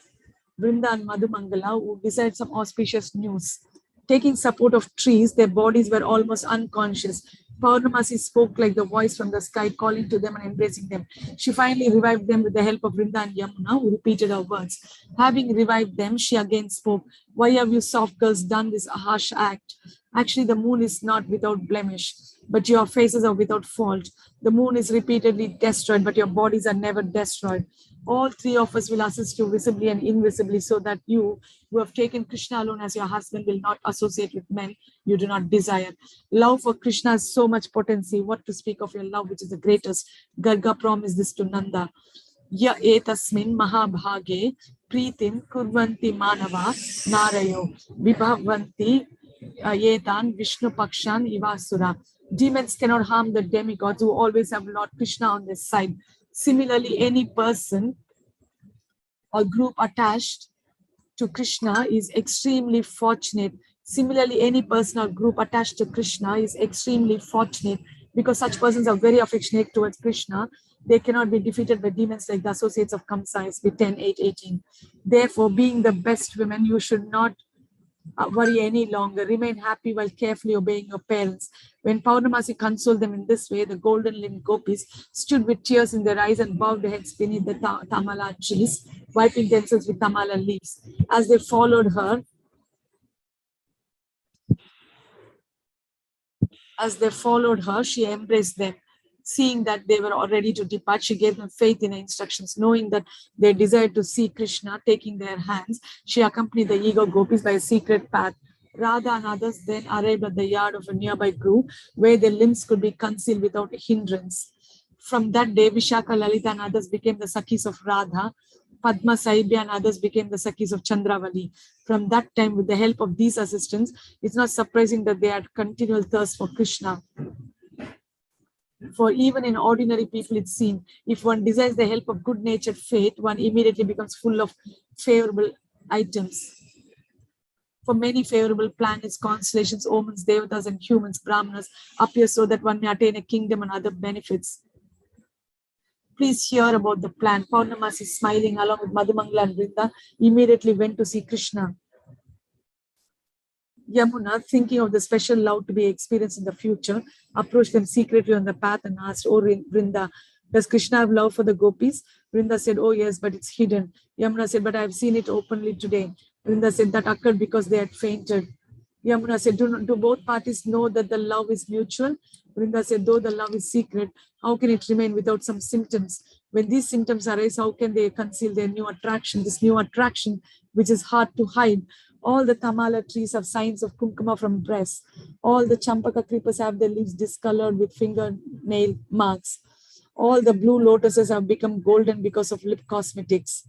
Vrinda and Madhumangala, who desired some auspicious news. Taking support of trees, their bodies were almost unconscious. Purnamasi spoke like the voice from the sky, calling to them and embracing them. She finally revived them with the help of Vrinda and Yamuna, who repeated her words. Having revived them, she again spoke. Why have you soft girls done this harsh act? Actually, the moon is not without blemish, but your faces are without fault. The moon is repeatedly destroyed, but your bodies are never destroyed. All three of us will assist you visibly and invisibly so that you, who have taken Krishna alone as your husband, will not associate with men you do not desire. Love for Krishna has so much potency. What to speak of your love, which is the greatest? Garga promised this to Nanda. Ya etasmin mahabhage pritim kurvanti manava narayo vibhavanti yetan Vishnu pakshan ivasura. Demons cannot harm the demigods who always have Lord Krishna on their side. Similarly, any person or group attached to Krishna is extremely fortunate. Similarly, any person or group attached to Krishna is extremely fortunate because such persons are very affectionate towards Krishna. They cannot be defeated by demons like the associates of Kamsa, SB 10, 8, 18. Therefore, being the best women, you should not worry any longer. Remain happy while carefully obeying your parents. When Purnamasi consoled them in this way, the golden-limbed gopis stood with tears in their eyes and bowed their heads beneath the tamala trees, wiping themselves with tamala leaves. As they followed her, she embraced them. Seeing that they were all ready to depart, she gave them faith in her instructions. Knowing that they desired to see Krishna, taking their hands, she accompanied the eager gopis by a secret path. Radha and others then arrived at the yard of a nearby grove where their limbs could be concealed without hindrance. From that day, Vishaka, Lalita and others became the Sakhis of Radha. Padma, Saibya and others became the Sakhis of Chandravali. From that time, with the help of these assistants, it's not surprising that they had continual thirst for Krishna. For even in ordinary people, it's seen, if one desires the help of good-natured fate, one immediately becomes full of favorable items. For many favorable planets, constellations, omens, devatas, and humans, brahmanas, appear so that one may attain a kingdom and other benefits. Please hear about the plan. Purnamasi, smiling along with Madhumangala and Vrinda, immediately went to see Krishna. Yamuna, thinking of the special love to be experienced in the future, approached them secretly on the path and asked, "Oh Vrinda, does Krishna have love for the gopis?" Vrinda said, "Oh yes, but it's hidden." Yamuna said, "But I have seen it openly today." Vrinda said, "That occurred because they had fainted." Yamuna said, do both parties know that the love is mutual?" Vrinda said, "Though the love is secret, how can it remain without some symptoms? When these symptoms arise, how can they conceal their new attraction, this new attraction which is hard to hide? All the tamala trees have signs of kumkuma from breasts. All the champaka creepers have their leaves discolored with fingernail marks. All the blue lotuses have become golden because of lip cosmetics.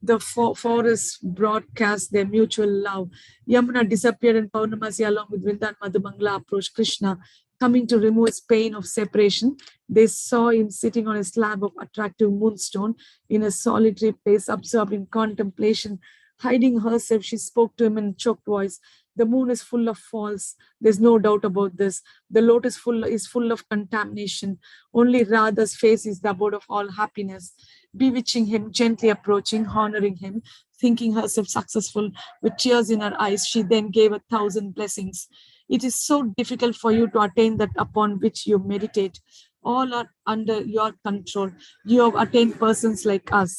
The forests broadcast their mutual love. Yamuna disappeared and Purnamasi along with Vrinda and Madhumangala approached Krishna. Coming to remove his pain of separation, they saw him sitting on a slab of attractive moonstone in a solitary place, absorbed in contemplation. Hiding herself, she spoke to him in a choked voice. "The moon is full of faults. There's no doubt about this. The lotus is full of contamination. Only Radha's face is the abode of all happiness." Bewitching him, gently approaching, honoring him, thinking herself successful, with tears in her eyes, she then gave 1,000 blessings. "It is so difficult for you to attain that upon which you meditate. All are under your control. You have attained persons like us."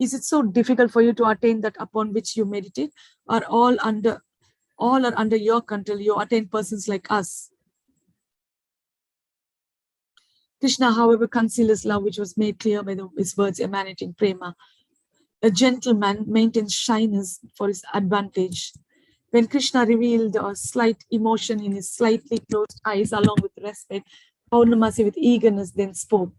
Is it so difficult for you to attain that upon which you meditate? Are all are under your control. You attain persons like us. Krishna, however, concealed his love, which was made clear by his words emanating prema. A gentleman maintains shyness for his advantage. When Krishna revealed a slight emotion in his slightly closed eyes, along with respect, Purnamasi with eagerness then spoke.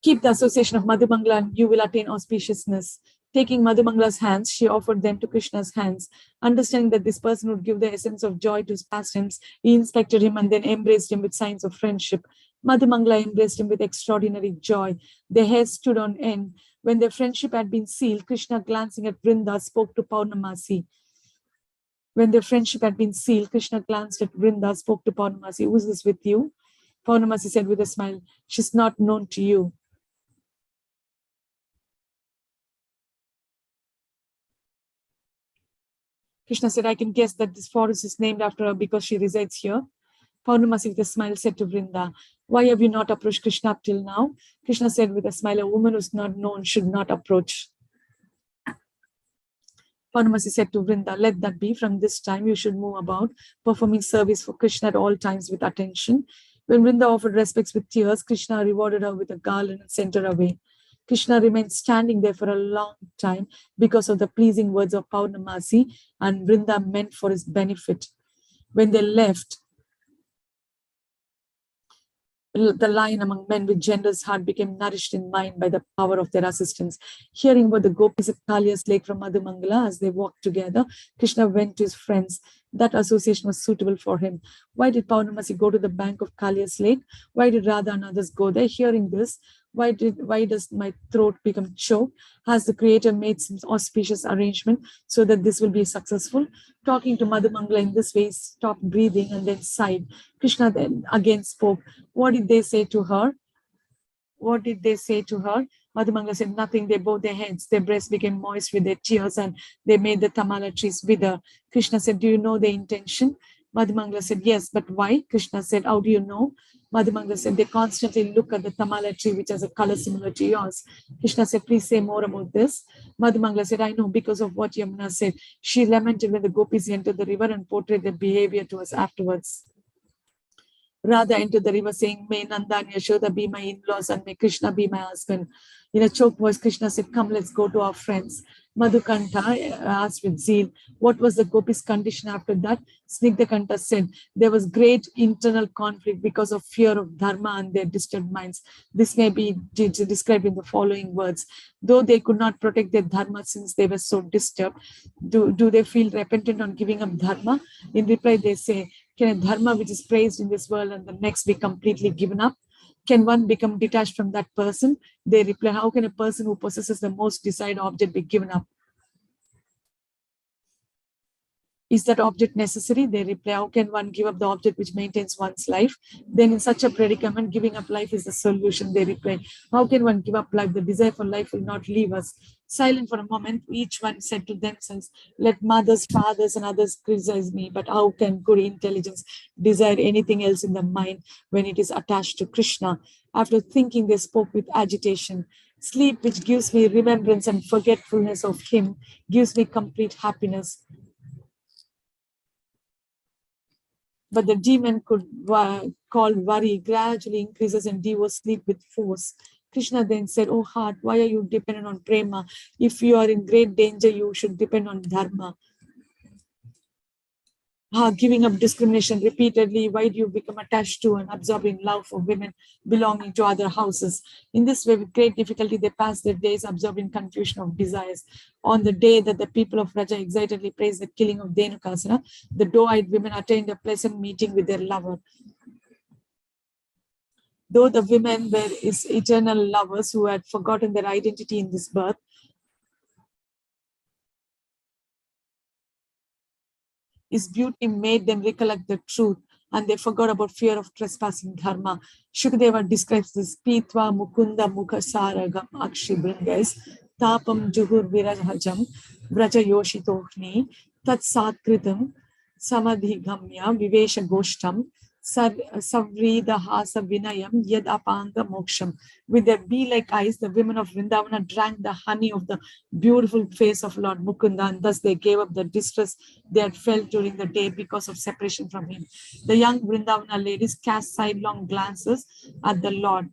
"Keep the association of Madhumangala and you will attain auspiciousness." Taking Madhumangala's hands, she offered them to Krishna's hands. Understanding that this person would give the essence of joy to his pastimes, he inspected him and then embraced him with signs of friendship. Madhumangala embraced him with extraordinary joy. Their hair stood on end. When their friendship had been sealed, Krishna, glancing at Vrinda, spoke to Purnamasi. When their friendship had been sealed, Krishna glanced at Vrinda, spoke to Purnamasi. "Who is this with you?" Purnamasi said with a smile, "She's not known to you." Krishna said, "I can guess that this forest is named after her because she resides here." Purnamasi with a smile said to Vrinda, "Why have you not approached Krishna up till now?" Krishna said with a smile, "A woman who is not known should not approach." Purnamasi said to Vrinda, "Let that be. From this time, you should move about, performing service for Krishna at all times with attention." When Vrinda offered respects with tears, Krishna rewarded her with a garland and sent her away. Krishna remained standing there for a long time because of the pleasing words of Purnamasi, and Vrinda meant for his benefit. When they left, the lion among men with generous heart became nourished in mind by the power of their assistance. Hearing about the gopis at Kaliya's lake from Madhumangala as they walked together, Krishna went to his friends. That association was suitable for him. Why did Purnamasi go to the bank of Kaliya's lake? Why did Radha and others go there? Hearing this, why does my throat become choked? Has the Creator made some auspicious arrangement so that this will be successful? Talking to Madhumangala in this way, he stopped breathing and then sighed. Krishna then again spoke. What did they say to her? What did they say to her? Madhumangala said, "Nothing." They bowed their heads. Their breasts became moist with their tears and they made the tamala trees wither. Krishna said, "Do you know the intention?" Madhumangala said, "Yes, but why?" Krishna said, "How do you know?" Madhumangala said, "They constantly look at the tamala tree which has a color similar to yours." Krishna said, "Please say more about this." Madhumangala said, "I know because of what Yamuna said. She lamented when the gopis entered the river and portrayed their behavior to us afterwards." Radha entered the river saying, "May Nanda and Yashoda be my in-laws and may Krishna be my husband." In a choked voice, Krishna said, "Come, let's go to our friends." Madhukanta asked with zeal, "What was the gopis' condition after that?" Snigdhakanta said, "There was great internal conflict because of fear of dharma and their disturbed minds. This may be described in the following words. Though they could not protect their dharma since they were so disturbed, do they feel repentant on giving up dharma? In reply, they say, can a dharma which is praised in this world and the next be completely given up? Can one become detached from that person? They reply, how can a person who possesses the most desired object be given up? Is that object necessary? They reply, how can one give up the object which maintains one's life? Then in such a predicament, giving up life is the solution. They reply, how can one give up life? The desire for life will not leave us. Silent for a moment, each one said to themselves, let mothers, fathers, and others criticize me, but how can good intelligence desire anything else in the mind when it is attached to Krishna? After thinking, they spoke with agitation. Sleep, which gives me remembrance and forgetfulness of him, gives me complete happiness. But the demon called worry gradually increases and devours sleep with force. Krishna then said, "Oh heart, why are you dependent on prema? If you are in great danger, you should depend on dharma." Giving up discrimination repeatedly, why do you become attached to and absorbing love for women belonging to other houses? In this way, with great difficulty, they pass their days absorbing confusion of desires. On the day that the people of Raja excitedly praised the killing of Dhenukasana, the doe-eyed women attained a pleasant meeting with their lover. Though the women were his eternal lovers who had forgotten their identity in this birth, his beauty made them recollect the truth, and they forgot about fear of trespassing dharma. Shukadeva describes this Pitva Mukunda Mukhasaragam Akshi Bringais Tapam Juhur Virajhajam Vraja Yoshitohni Tat Satkritam Samadhi Gamya Vivesha Goshtam Savrida Hasa Vinayam Yad Apanga Moksham. With their bee-like eyes, the women of Vrindavana drank the honey of the beautiful face of Lord Mukunda, and thus they gave up the distress they had felt during the day because of separation from him. The young Vrindavana ladies cast sidelong glances at the Lord.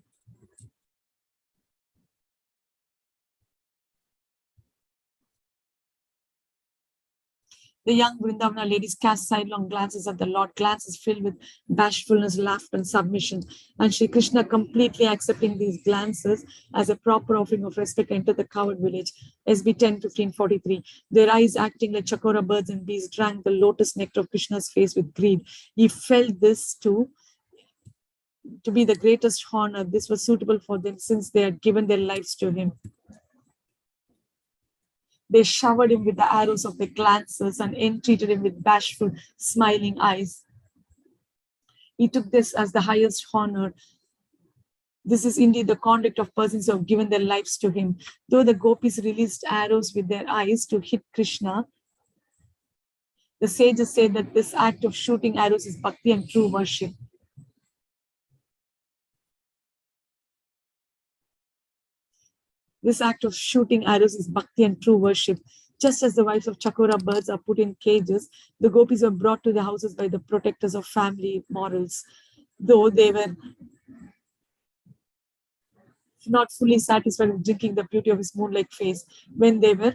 The young Vrindavana ladies cast sidelong glances at the Lord, glances filled with bashfulness, laughter, and submission. And Shri Krishna, completely accepting these glances as a proper offering of respect, entered the covered village. SB 10:15:43. Their eyes, acting like chakora birds and bees, drank the lotus nectar of Krishna's face with greed. He felt this to be the greatest honor. This was suitable for them since they had given their lives to him. They showered him with the arrows of their glances and entreated him with bashful, smiling eyes. He took this as the highest honor. This is indeed the conduct of persons who have given their lives to him. Though the gopis released arrows with their eyes to hit Krishna, the sages say that this act of shooting arrows is bhakti and true worship. This act of shooting arrows is bhakti and true worship. Just as the wives of chakora birds are put in cages, the gopis were brought to the houses by the protectors of family morals. Though they were not fully satisfied with drinking the beauty of his moon-like face, when they were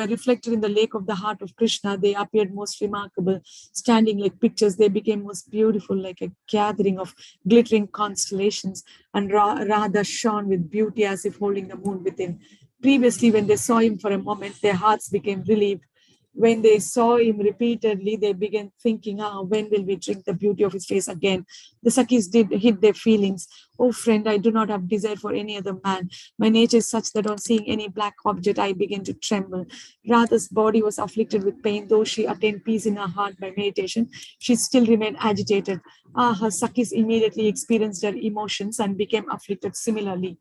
reflected in the lake of the heart of Krishna, they appeared most remarkable. Standing like pictures, they became most beautiful, like a gathering of glittering constellations, and Radha shone with beauty as if holding the moon within. Previously, when they saw him for a moment, their hearts became relieved. When they saw him repeatedly, they began thinking, when will we drink the beauty of his face again? The Sakis did hit their feelings. Oh, friend, I do not have desire for any other man. My nature is such that on seeing any black object, I begin to tremble. Radha's body was afflicted with pain. Though she attained peace in her heart by meditation, she still remained agitated. Her Sakis immediately experienced their emotions and became afflicted similarly.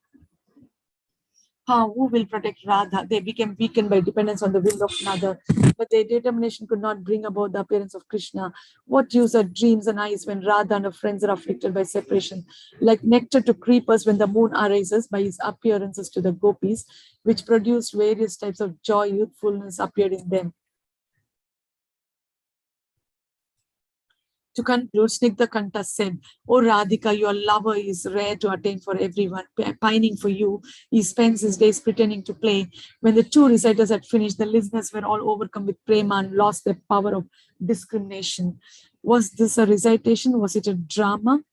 Who will protect Radha? They became weakened by dependence on the will of another, but their determination could not bring about the appearance of Krishna. What use are dreams and eyes when Radha and her friends are afflicted by separation? Like nectar to creepers when the moon arises, by his appearances to the gopis, which produced various types of joy, youthfulness appeared in them. To conclude, Snigdha Kanta said, "O Radhika, your lover is rare to attain for everyone. Pining for you, he spends his days pretending to play." When the two reciters had finished, the listeners were all overcome with prema and lost their power of discrimination. Was this a recitation? Was it a drama?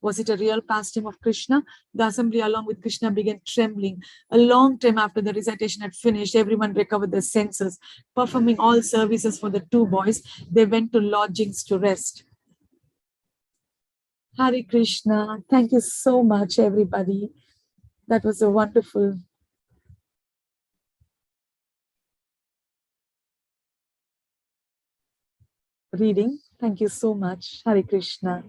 Was it a real pastime of Krishna? The assembly, along with Krishna, began trembling. A long time after the recitation had finished, everyone recovered their senses. Performing all services for the two boys, they went to lodgings to rest. Hare Krishna. Thank you so much, everybody. That was a wonderful reading. Thank you so much. Hare Krishna.